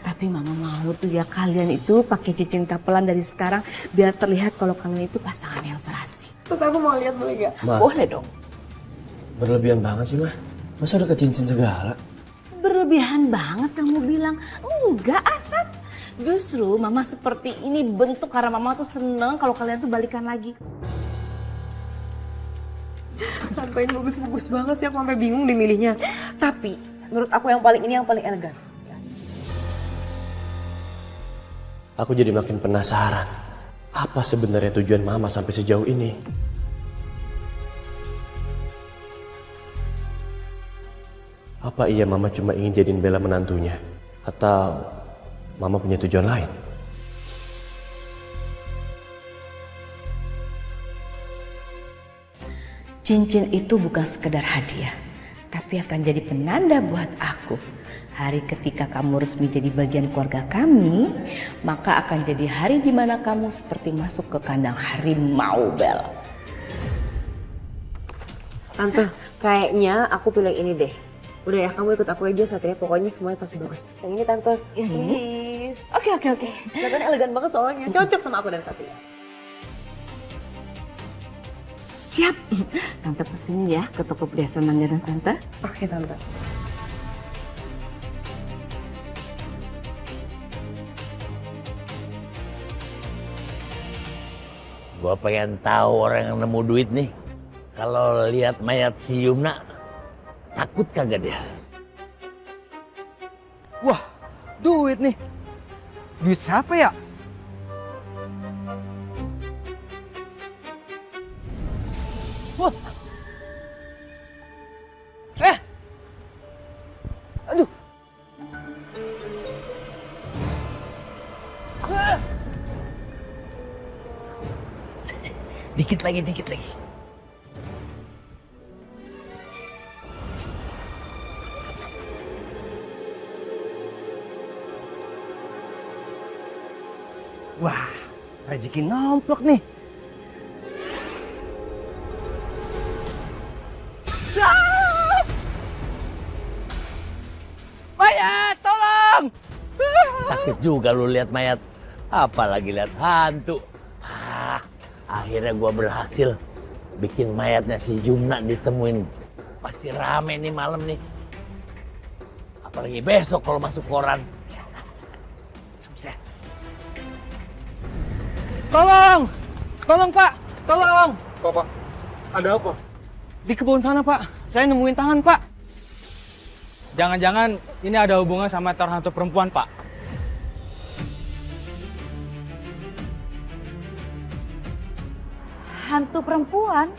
tapi Mama mau tuh ya kalian itu pakai cincin couple-an dari sekarang biar terlihat kalau kalian itu pasangan yang serasi. Terus aku mau lihat boleh gak? Boleh dong. Berlebihan banget sih, Mah. Masa udah ke cincin segala? Berlebihan banget kamu bilang. Enggak, Asad. Justru Mama seperti ini bentuk karena Mama tuh seneng kalau kalian tuh balikan lagi. Sampai bagus-bagus banget sih, aku sampai bingung deh milihnya. Tapi menurut aku yang paling ini yang paling elegan. Aku jadi makin penasaran. Apa sebenarnya tujuan Mama sampai sejauh ini? Apa iya Mama cuma ingin jadiin Bella menantunya? Atau Mama punya tujuan lain? Cincin itu bukan sekedar hadiah, tapi akan jadi penanda buat aku. Hari ketika kamu resmi jadi bagian keluarga kami, maka akan jadi hari di mana kamu seperti masuk ke kandang harimau, Bel. Tante, kayaknya aku pilih ini deh. Udah ya, kamu ikut aku aja Satria, pokoknya semuanya pasti bagus. Yang ini Tante, Yang ini? please. Oke. Kelihatan elegan banget soalnya, cocok sama aku dan Satria. Siap. Tante pesenin ya ke toko perhiasan langganan Tante. Oke, Tante. Gua pengen tahu orang yang nemu duit nih. Kalau lihat mayat si Yumna, takut kagak dia? Wah, duit nih. Duit siapa ya? Wah. Aduh. Dikit lagi. Wah, rezeki nomplok nih. sakit juga lu lihat mayat. Apalagi lihat hantu. Akhirnya gua berhasil bikin mayatnya si Yumna ditemuin. Pasti rame nih malam nih. Apalagi besok kalau masuk koran. Sukses. Tolong! Tolong Pak! Tolong! Pak, ada apa? Di kebun sana Pak, saya nemuin tangan Pak. Jangan-jangan ini ada hubungan sama teror hantu perempuan Pak. Hantu perempuan?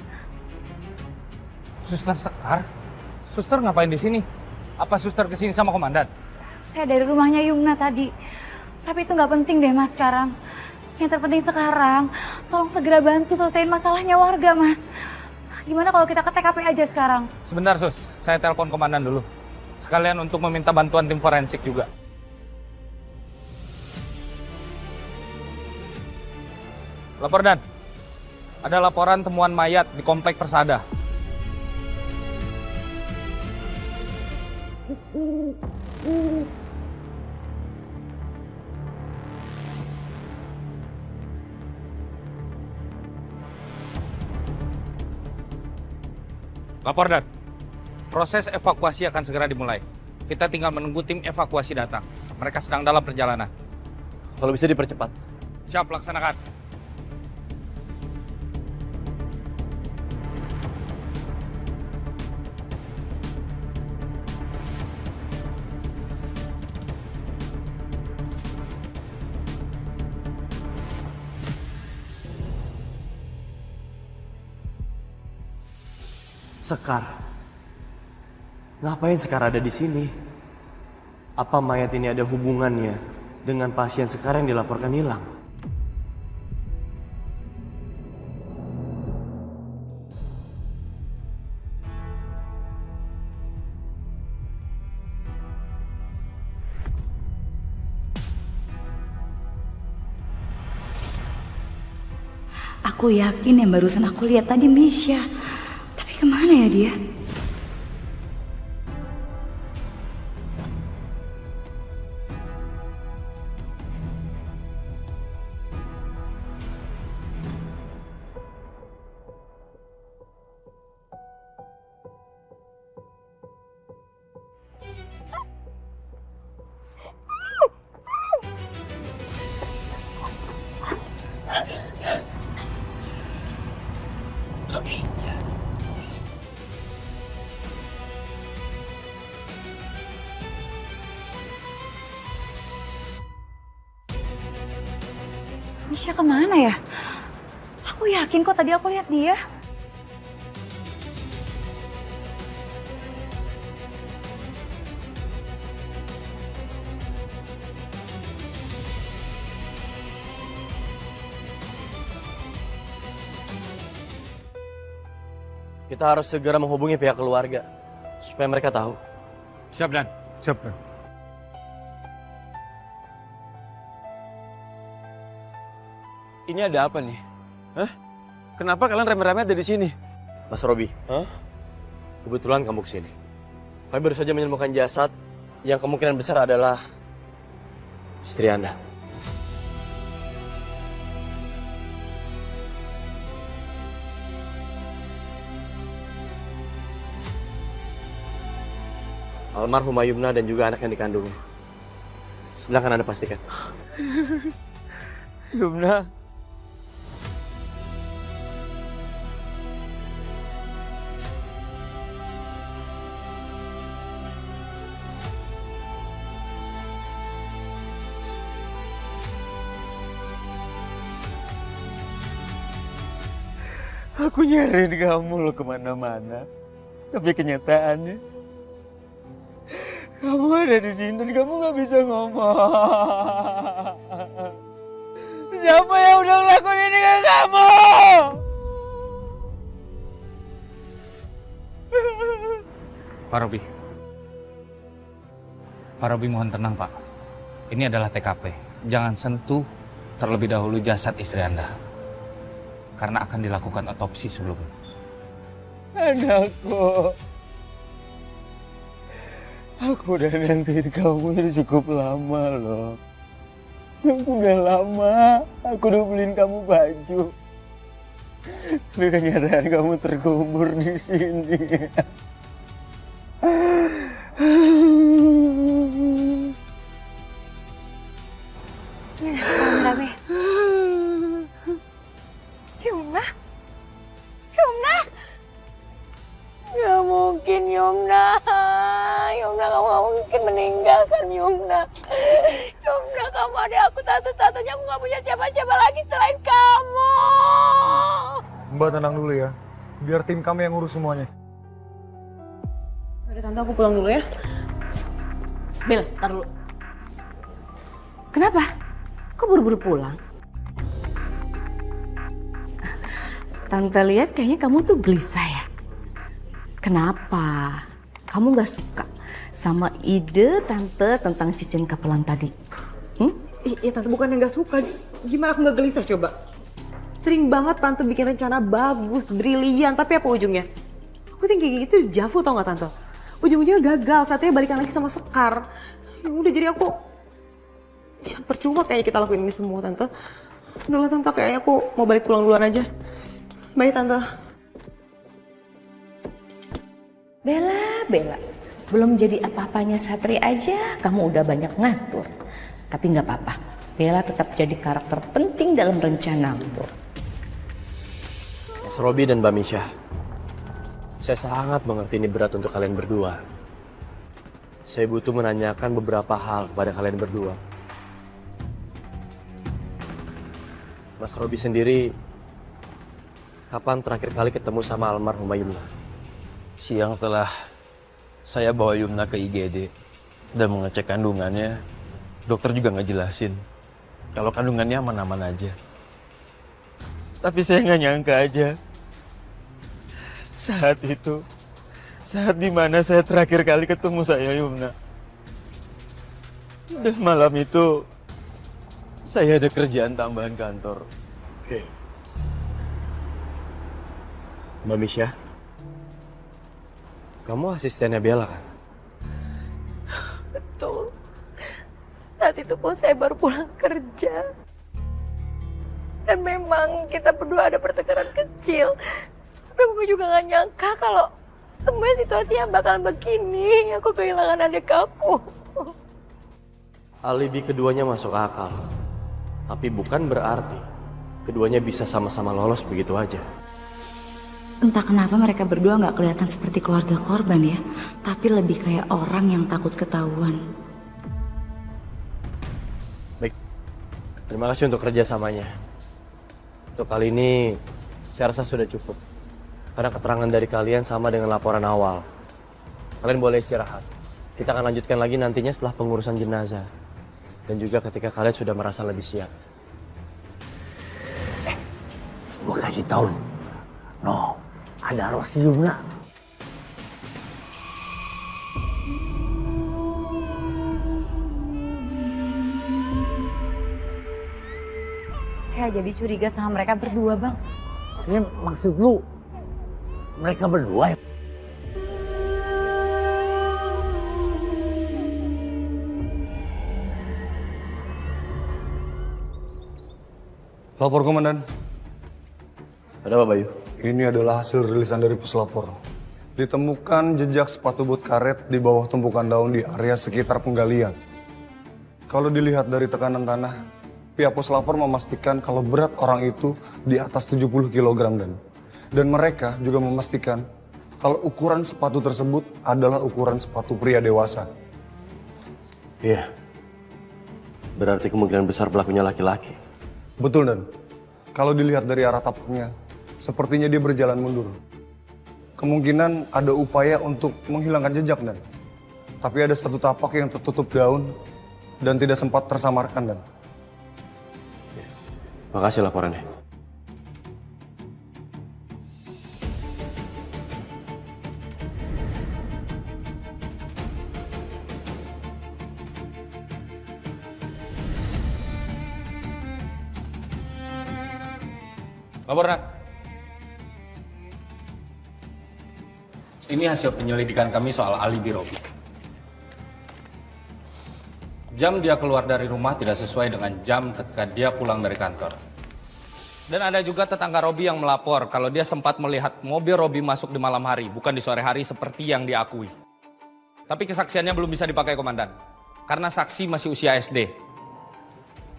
Suster Sekar? Suster ngapain di sini? Apa suster kesini sama komandan? Saya dari rumahnya Yumna tadi. Tapi itu nggak penting deh Mas sekarang. Yang terpenting sekarang, tolong segera bantu selesaiin masalahnya warga Mas. Gimana kalau kita ke TKP aja sekarang? Sebentar Sus, saya telepon komandan dulu. Sekalian untuk meminta bantuan tim forensik juga. Lapor Dan. Ada laporan temuan mayat di Komplek Persada. Lapor Dan. Proses evakuasi akan segera dimulai. Kita tinggal menunggu tim evakuasi datang. Mereka sedang dalam perjalanan. Kalau bisa dipercepat. Siap, laksanakan. Sekar. Ngapain Sekar ada di sini? Apa mayat ini ada hubungannya dengan pasien Sekar yang dilaporkan hilang? Aku yakin yang barusan aku lihat tadi Misha. Kemana ya dia? Misha kemana ya? Aku yakin kok tadi aku lihat dia. Kita harus segera menghubungi pihak keluarga supaya mereka tahu. Siap Dan. Siap Dan. Ini ada apa nih? Hah? Kenapa kalian rame-rame ada di sini? Mas Robi, kebetulan kamu kesini. Kami baru saja menemukan jasad yang kemungkinan besar adalah istri Anda. Almarhumah Yumna dan juga anak yang dikandungnya. Silahkan Anda pastikan. Yumna. Aku nyariin kamu lo kemana-mana, tapi kenyataannya kamu ada di sini dan kamu nggak bisa ngomong. Siapa yang udah ngelakuin ini ke kamu? Pak Robi mohon tenang Pak. Ini adalah TKP. Jangan sentuh terlebih dahulu jasad istri Anda. Karena akan dilakukan otopsi sebelumnya. Anakku, aku udah nantiin kamu ini cukup lama loh. Udah lama aku udah beliin kamu baju. Tapi kenyataan kamu terkubur di sini. Rame-rame. Yumna? Yumna? Gak mungkin Yumna. Yumna kamu gak mungkin meninggalkan Yumna. Yumna kamu ada aku satu-satunya. Aku gak punya siapa-siapa lagi selain kamu. Mbak tenang dulu ya. Biar tim kami yang ngurus semuanya. Udah tante aku pulang dulu ya. Bel, tar dulu. Kenapa? Kok buru-buru pulang? Tante lihat kayaknya kamu tuh gelisah ya. Kenapa? Kamu gak suka sama ide tante tentang cincin kapelan tadi? Iya tante bukannya gak suka. Gimana aku gak gelisah coba? Sering banget tante bikin rencana bagus, brilian. Tapi apa ujungnya? Aku think kayak gitu jafu tau gak tante? Ujung-ujungnya gagal, saatnya balikan lagi sama Sekar. Ya udah jadi aku... Ya percuma kayaknya kita lakuin ini semua tante. Udah lah tante, kayaknya aku mau balik pulang duluan aja. Bye tante. Bella. Belum jadi apa-apanya Satria aja, kamu udah banyak ngatur. Tapi nggak apa-apa, Bella tetap jadi karakter penting dalam rencanamu. Mas Robi dan Mbak Misha, saya sangat mengerti ini berat untuk kalian berdua. Saya butuh menanyakan beberapa hal kepada kalian berdua. Mas Robi sendiri, kapan terakhir kali ketemu sama almarhumah Yumna? Siang setelah saya bawa Yumna ke IGD dan mengecek kandungannya, dokter juga ngejelasin kalau kandungannya aman-aman aja. Tapi saya nggak nyangka aja. Saat itu, saat dimana saya terakhir kali ketemu saya Yumna. Dan malam itu, saya ada kerjaan tambahan kantor. Oke. Mbak Misha, kamu asistennya Bella kan? Betul. Saat itu pun saya baru pulang kerja. Dan memang kita berdua ada pertengkaran kecil. Tapi aku juga gak nyangka kalau semua situasinya bakalan begini. Aku kehilangan adik aku. Alibi keduanya masuk akal. Tapi bukan berarti keduanya bisa sama-sama lolos begitu aja. Entah kenapa mereka berdua nggak kelihatan seperti keluarga korban ya, tapi lebih kayak orang yang takut ketahuan. Baik, terima kasih untuk kerjasamanya. Untuk kali ini, saya rasa sudah cukup. Karena keterangan dari kalian sama dengan laporan awal. Kalian boleh istirahat. Kita akan lanjutkan lagi nantinya setelah pengurusan jenazah. Dan juga ketika kalian sudah merasa lebih siap. Gue kasih tahu. No, ada roh si Yumna. Saya jadi curiga sama mereka berdua, Bang. Ini maksud lu, mereka berdua ya? Lapor Komandan. Ada apa, Bayu? Ini adalah hasil rilisan dari puslapor. Ditemukan jejak sepatu boot karet di bawah tumpukan daun di area sekitar penggalian. Kalau dilihat dari tekanan tanah, pihak puslapor memastikan kalau berat orang itu di atas 70 kg dan mereka juga memastikan kalau ukuran sepatu tersebut adalah ukuran sepatu pria dewasa. Iya. Berarti kemungkinan besar pelakunya laki-laki. Betul, Dan. Kalau dilihat dari arah tapaknya, sepertinya dia berjalan mundur. Kemungkinan ada upaya untuk menghilangkan jejak, Dan. Tapi ada satu tapak yang tertutup daun dan tidak sempat tersamarkan, Dan. Makasih laporannya. Laporan. Ini hasil penyelidikan kami soal alibi Robi. Jam dia keluar dari rumah tidak sesuai dengan jam ketika dia pulang dari kantor. Dan ada juga tetangga Robi yang melapor kalau dia sempat melihat mobil Robi masuk di malam hari, bukan di sore hari seperti yang diakui. Tapi kesaksiannya belum bisa dipakai, Komandan. Karena saksi masih usia SD.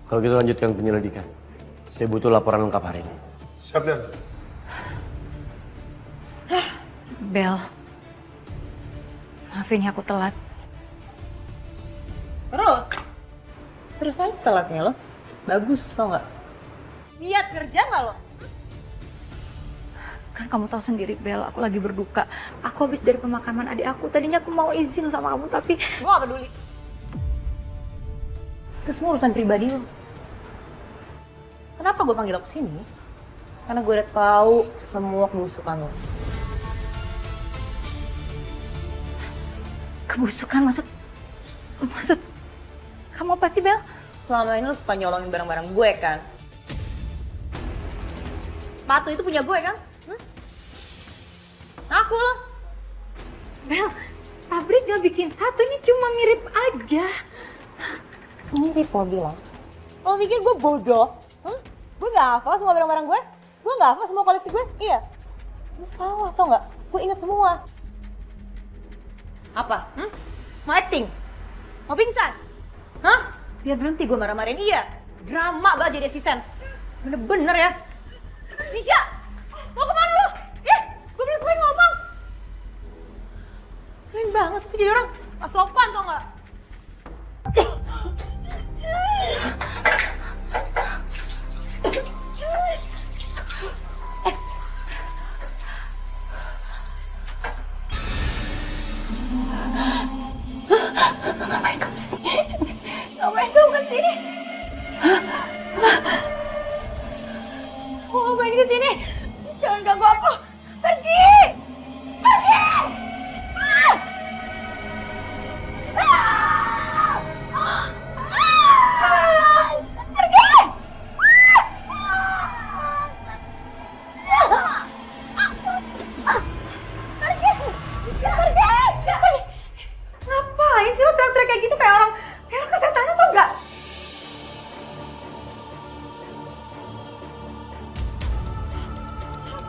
Kalau gitu lanjutkan penyelidikan. Saya butuh laporan lengkap hari ini. Siap, Dan. Bel, maafin ya aku telat. Terus aja telatnya lo. Bagus, tau gak? Niat kerja gak lo? Kan kamu tahu sendiri, Bel, aku lagi berduka. Aku habis dari pemakaman adik aku. Tadinya aku mau izin sama kamu, tapi Gue gak peduli. Itu semua urusan pribadi lo. Kenapa gue panggil lo kesini? Karena gue udah tahu semua kebusukan lo. kebusukan maksud kamu apa sih, Bel? Selama ini lo suka nyolongin barang-barang gue kan? Sepatu itu punya gue kan? Aku lo. Bel, pabrik gak bikin satu, ini cuma mirip aja. Mirip lo bilang. Lo pikir gue bodoh? Gue gak hafal semua barang-barang gue? Gue gak hafal semua koleksi gue? Iya. Lo salah tau gak? Gue inget semua. Apa? Mau acting? Mau pingsan? Hah? Biar berhenti gue marah-marahin. Iya. Drama banget jadi asisten. Bener-bener ya. Nisha! Mau kemana lo? Gue belum selesai ngomong. Selain banget itu jadi orang gak sopan tau gak? Ngapain kamu kesini? Ngapain kamu kesini? Ngapain kesini? Jangan ganggu aku. Pergi! Pergi! Ngapain sih lo teriak-teriak kayak gitu kayak orang kesetanan tau gak?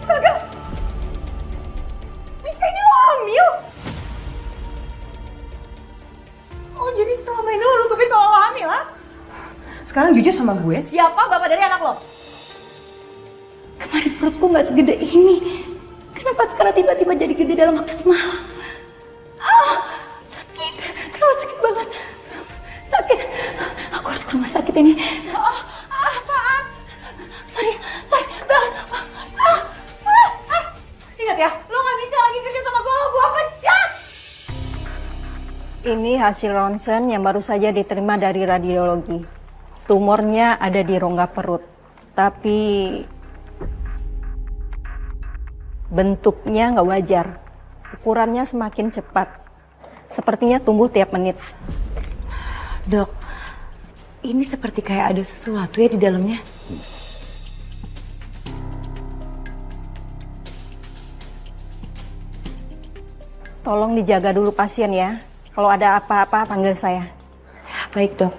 Astaga! Misha, ini lo hamil? Oh jadi selama ini lo nutupin kalau lo hamil, ha? Sekarang jujur sama gue, siapa bapak dari anak lo? Kemarin perutku gak segede ini. Kenapa sekarang tiba-tiba jadi gede dalam waktu semalam? Sakit. Kenapa sakit banget? Sakit. Aku harus ke rumah sakit ini. Apaan? Sorry. Bel. Ingat ya, lo gak bisa lagi kerja sama gue pecat! Ini hasil ronsen yang baru saja diterima dari radiologi. Tumornya ada di rongga perut, tapi bentuknya nggak wajar. Ukurannya semakin cepat. Sepertinya tumbuh tiap menit. Dok, ini seperti kayak ada sesuatu ya di dalamnya. Tolong dijaga dulu pasien ya. Kalau ada apa-apa panggil saya. Baik, Dok.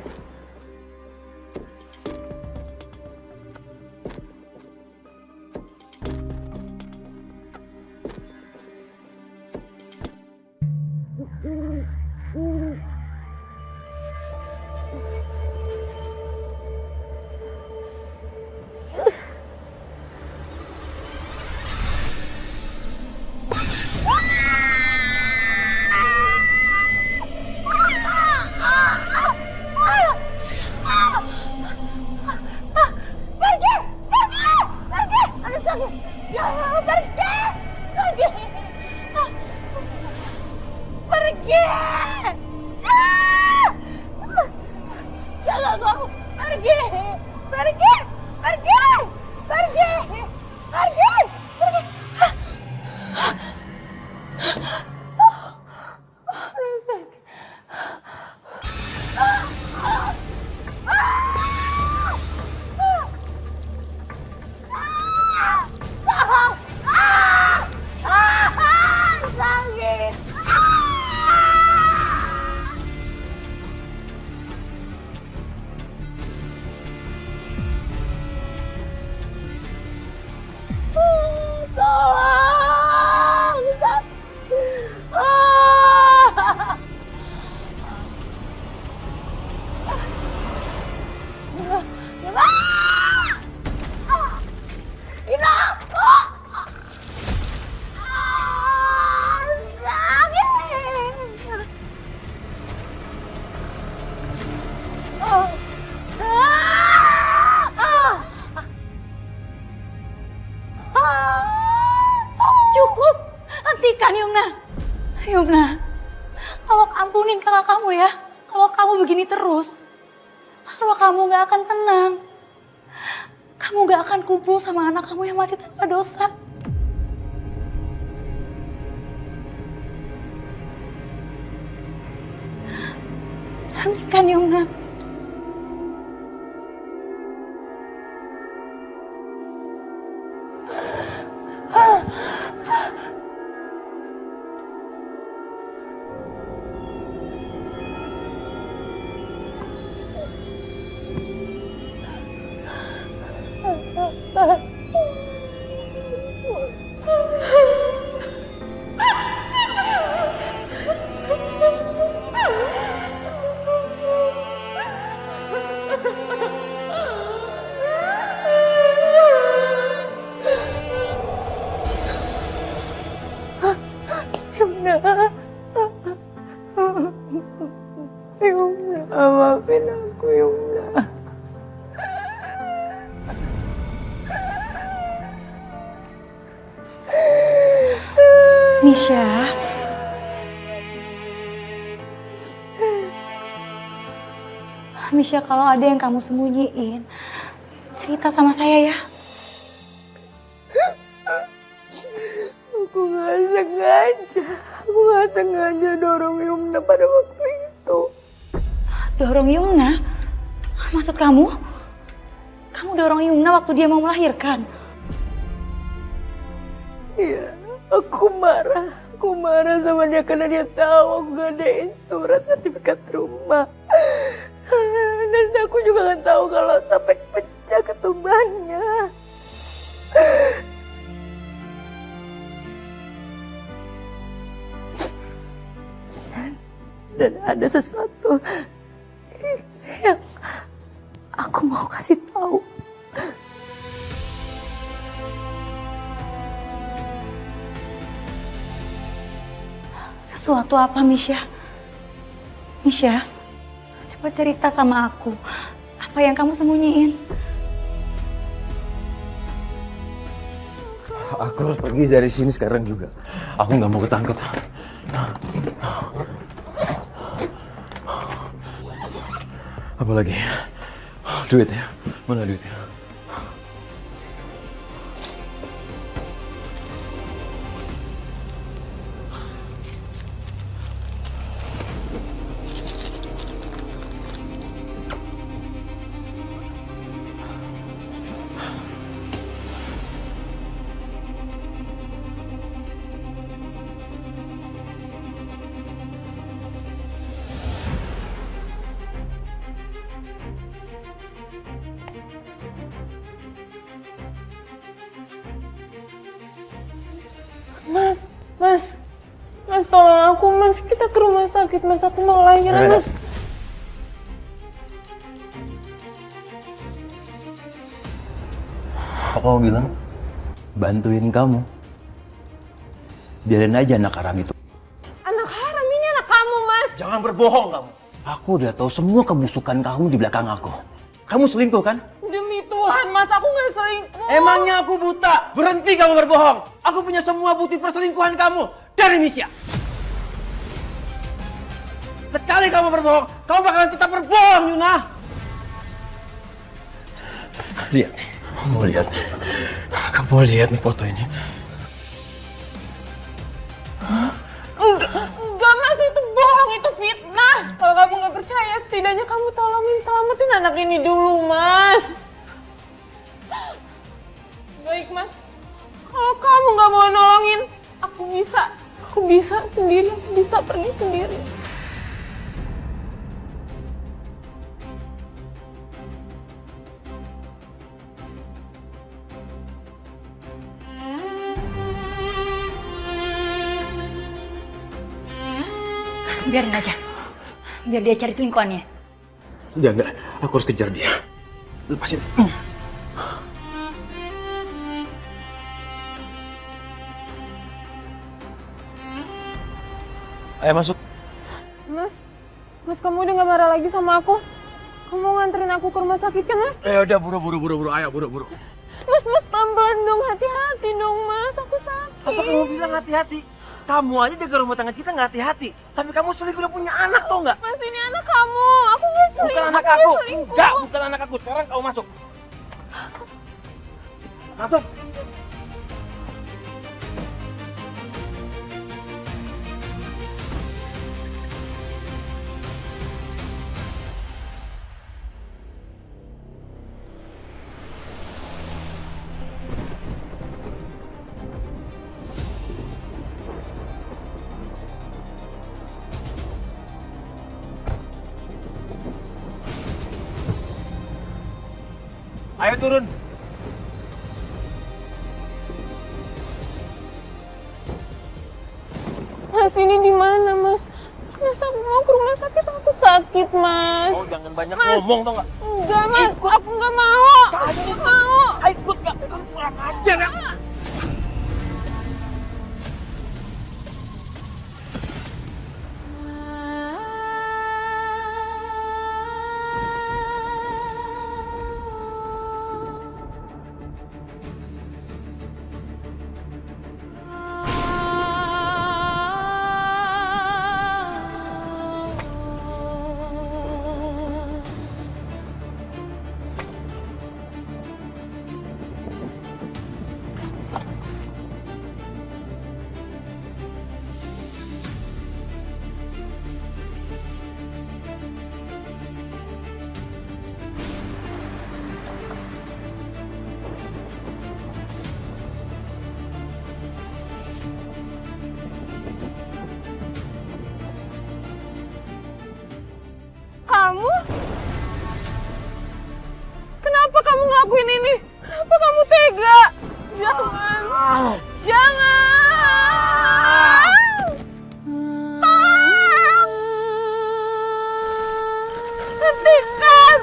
Hentikan Yumna. Yumna, kalau ampunin kakak kamu ya. Kalau kamu begini terus, kalau kamu gak akan tenang. Kamu gak akan kumpul sama anak kamu yang masih tanpa dosa. Hentikan Yumna. Yumna, maafin aku Yumna. Misha. Misha, kalau ada yang kamu sembunyiin, cerita sama saya ya. Aku gak sengaja dorong Yumna pada waktu itu. Dorong Yumna? Maksud kamu? Kamu dorong Yumna waktu dia mau melahirkan? Iya, aku marah. Aku marah sama dia karena dia tahu aku ngadain surat sertifikat rumah. Dan aku juga gak tahu kalau sampai pecah ketubannya. Dan ada sesuatu yang aku mau kasih tahu. Sesuatu apa, Misha? Misha, coba cerita sama aku. Apa yang kamu sembunyiin? Aku harus pergi dari sini sekarang juga. Aku nggak mau ketangkep. Apa lagi? Duit ya? Mana duitnya? Mas, tolong aku, Mas. Kita ke rumah sakit, Mas. Aku mau lahiran, Mas. Aku mau bilang, bantuin kamu. Biarin aja anak haram itu. Anak haram ini anak kamu, Mas. Jangan berbohong kamu. Aku udah tahu semua kebusukan kamu di belakang aku. Kamu selingkuh kan? Demi Tuhan, Mas. Aku nggak selingkuh. Emangnya aku buta? Berhenti kamu berbohong. Aku punya semua bukti perselingkuhan kamu dari Misha. Sekali kamu berbohong, kamu bakalan tetap berbohong, Yuna. Lihat, kamu lihat. Kamu lihat nih foto ini. Enggak, Mas. Itu bohong. Itu fitnah. Kalau kamu nggak percaya, setidaknya kamu tolongin selamatin anak ini dulu, Mas. Baik, Mas. Kalau kamu nggak mau nolongin, aku bisa sendiri. Aku bisa pergi sendiri. Biarin aja. Biar dia cari selingkuhannya. Enggak. Aku harus kejar dia. Lepasin. Ayo masuk. Mas, kamu udah gak marah lagi sama aku? Kamu nganterin aku ke rumah sakit kan, Mas? Udah buru. Ayo buru. Mas, pelan-pelan dong. Hati-hati dong, Mas. Aku sakit. Apa kamu bilang hati-hati? Kamu aja jaga rumah tangga kita nggak hati-hati. Sampai kamu selingkuh udah punya anak, tau nggak? Mas, ini anak kamu. Aku nggak selingkuh. Bukan anak aku. Enggak, bukan anak aku. Sekarang kamu masuk. Masuk. Ayo turun. Mas, ini di mana, Mas? Mas, aku mau ke rumah sakit, aku sakit, Mas. Oh, jangan banyak Mas. ngomong, tau nggak? Enggak, Mas. Aku nggak mau. Aku nggak mau. Ikut nggak? Kamu kurang ajar ya. Kamu? Kenapa kamu ngelakuin ini? Kenapa kamu tega? Jangan. Jangan. Tolong. Hentikan.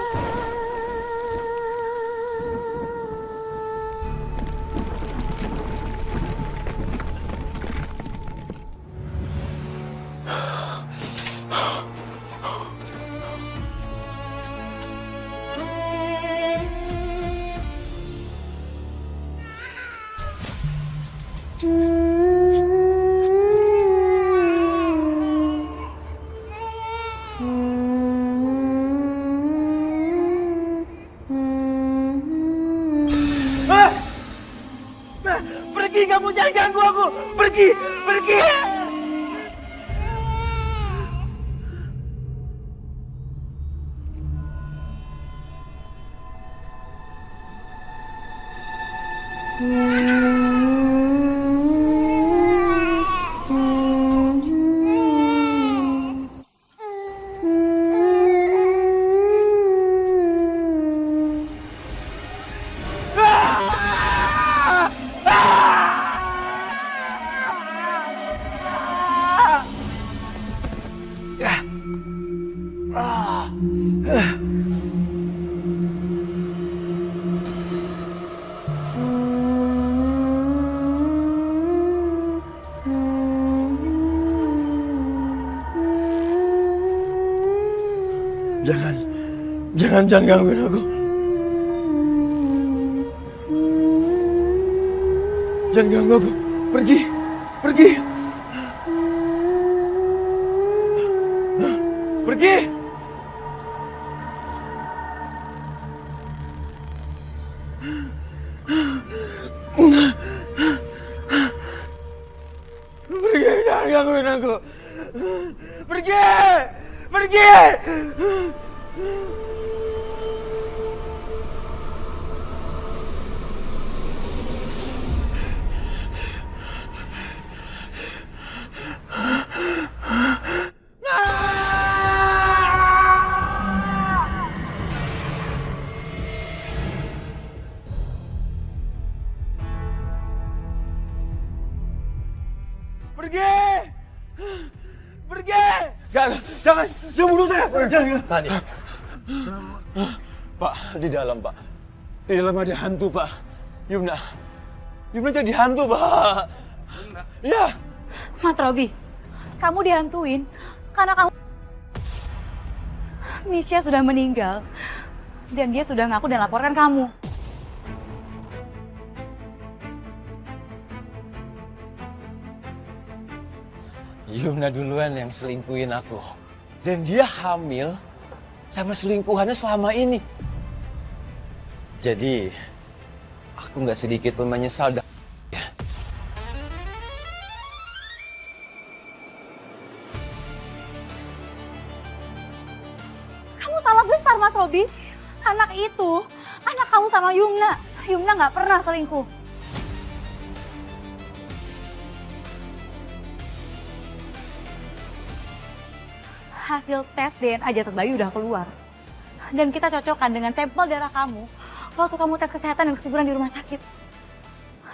Pergi kamu, jangan ganggu aku. Pergi, pergi. Jangan gangguin aku. Jangan ganggu aku. Pergi, pergi. Pergi. Pergi, jangan gangguin aku. Pergi, pergi. Pergi! Pergi! Jangan bunuh saya! Jangan! Tani. Pak, di dalam, Pak. Di dalam ada hantu, Pak. Yumna jadi hantu, Pak. Iya. Mas Robi, kamu dihantuin karena kamu... Misha sudah meninggal dan dia sudah ngaku dan laporkan kamu. Yumna duluan yang selingkuhin aku. Dan dia hamil sama selingkuhannya selama ini. Jadi, aku nggak sedikit pun menyesal. Kamu salah besar, Mas Robi. Anak itu, anak kamu sama Yumna. Yumna nggak pernah selingkuh. Hasil tes DNA Jatuh Bayi udah keluar. Dan kita cocokkan dengan sampel darah kamu waktu kamu tes kesehatan dan kesuburan di rumah sakit.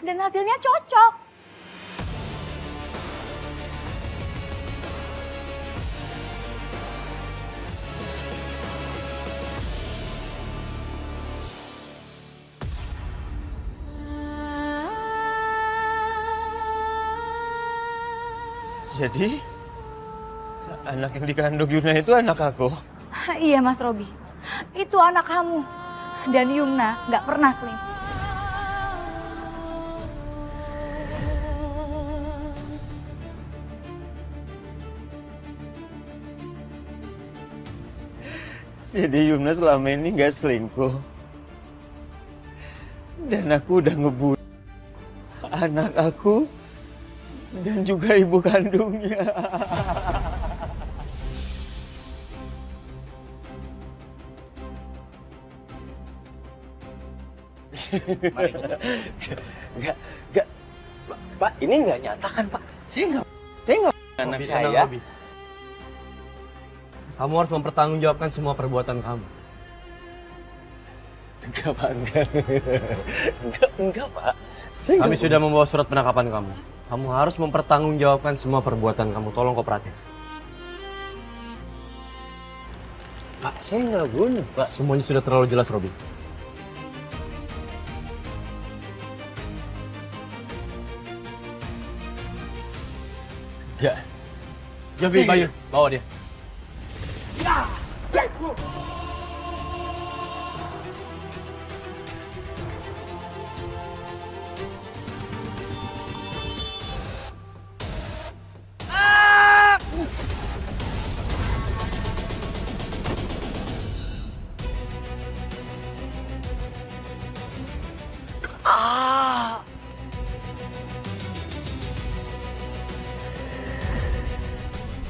Dan hasilnya cocok. Jadi, anak yang dikandung Yumna itu anak aku. Iya, Mas Robi. Itu anak kamu. Dan Yumna nggak pernah selingkuh. Jadi Yumna selama ini nggak selingkuh. Dan aku udah ngebunuh anak aku dan juga ibu kandungnya. Enggak, Pak, ini nggak nyata kan, Pak? Saya nggak anak saya. Kamu harus mempertanggungjawabkan semua perbuatan kamu. Enggak, Pak, enggak, Pak. Kami sudah membawa surat penangkapan kamu. Kamu harus mempertanggungjawabkan semua perbuatan kamu. Tolong kooperatif. Pak, saya nggak bunuh, Pak. Semuanya sudah terlalu jelas, Robi. Enggak. Javi, Bayu, bawa dia.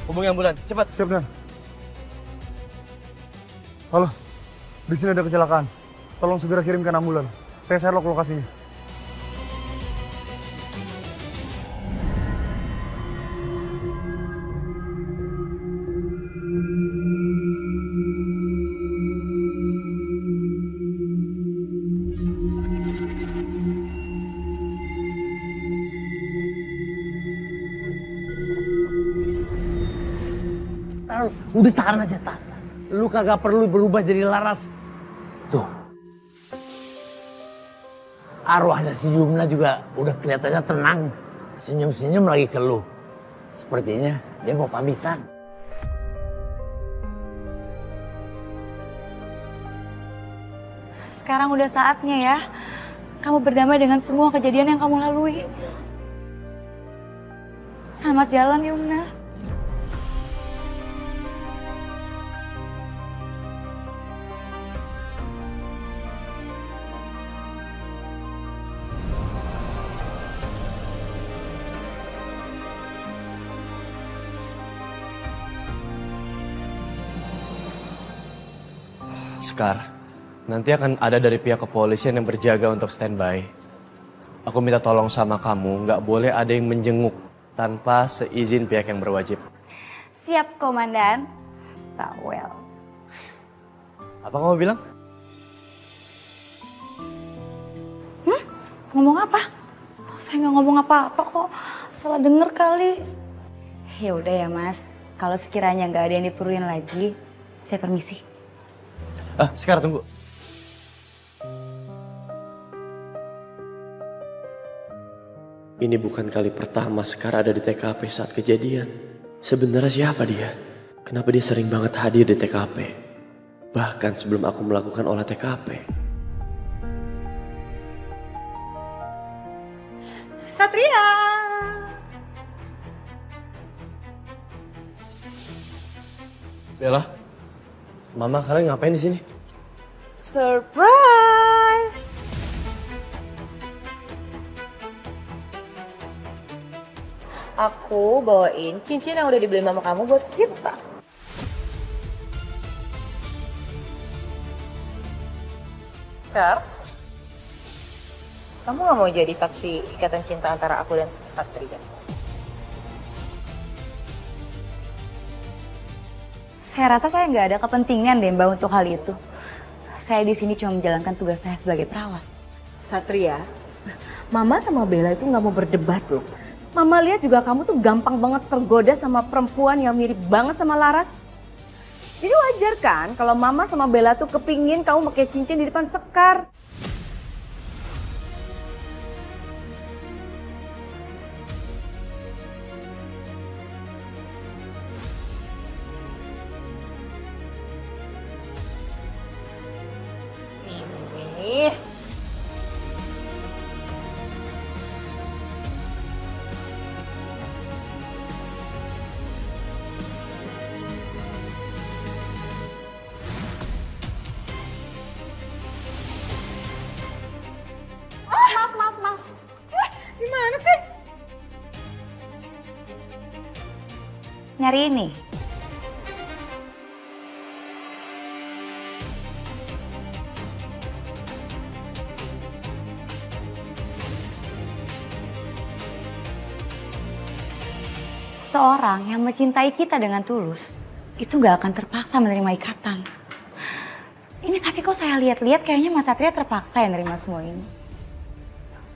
Hubungi ambulan, cepat. Siap, Dan. Halo, di sini ada kecelakaan. Tolong segera kirimkan ambulan. Saya Sherlock lokasinya. Udah tahan aja, tahan. Lu kagak perlu berubah jadi Laras. Tuh. Arwahnya si Yumna juga udah kelihatannya tenang. Senyum-senyum lagi ke lu. Sepertinya dia mau pamitan. Sekarang udah saatnya ya. Kamu berdamai dengan semua kejadian yang kamu lalui. Selamat jalan, Yumna. Sekar, nanti akan ada dari pihak kepolisian yang berjaga untuk standby. Aku minta tolong sama kamu, nggak boleh ada yang menjenguk tanpa seizin pihak yang berwajib. Siap, Komandan. Pak Well. Apa kamu bilang? Ngomong apa? Saya nggak ngomong apa-apa kok. Salah denger kali. Ya udah ya, Mas. Kalau sekiranya nggak ada yang diperluin lagi, saya permisi. Sekar, tunggu. Ini bukan kali pertama Sekar ada di TKP saat kejadian. Sebenarnya siapa dia? Kenapa dia sering banget hadir di TKP? Bahkan sebelum aku melakukan olah TKP. Satria! Bella, Mama kalian ngapain di sini? Surprise! Aku bawain cincin yang udah dibeli mama kamu buat kita. Skar, kamu gak mau jadi saksi ikatan cinta antara aku dan Satria? Saya rasa saya nggak ada kepentingan deh Mbak untuk hal itu. Saya di sini cuma menjalankan tugas saya sebagai perawat. Satria, Mama sama Bella itu nggak mau berdebat loh. Mama lihat juga kamu tuh gampang banget tergoda sama perempuan yang mirip banget sama Laras. Jadi wajar kan kalau Mama sama Bella tuh kepingin kamu pakai cincin di depan Sekar. Ih. Maaf. Gimana sih? Nyari ini. Seseorang yang mencintai kita dengan tulus, itu gak akan terpaksa menerima ikatan. Ini tapi kok saya lihat-lihat kayaknya Mas Satria terpaksa ya nerima semua ini.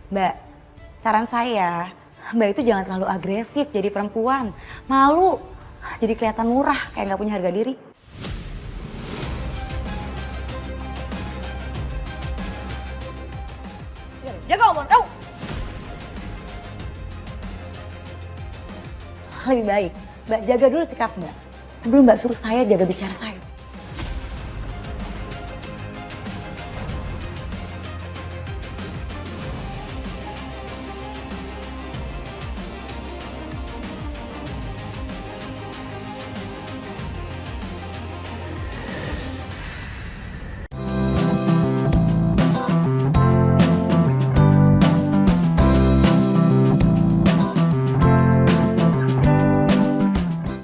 Mbak, saran saya, Mbak itu jangan terlalu agresif jadi perempuan. Malu, jadi kelihatan murah kayak gak punya harga diri. Jaga omongan kau. Lebih baik, Mbak jaga dulu sikap Mbak. Sebelum Mbak suruh saya jaga bicara saya.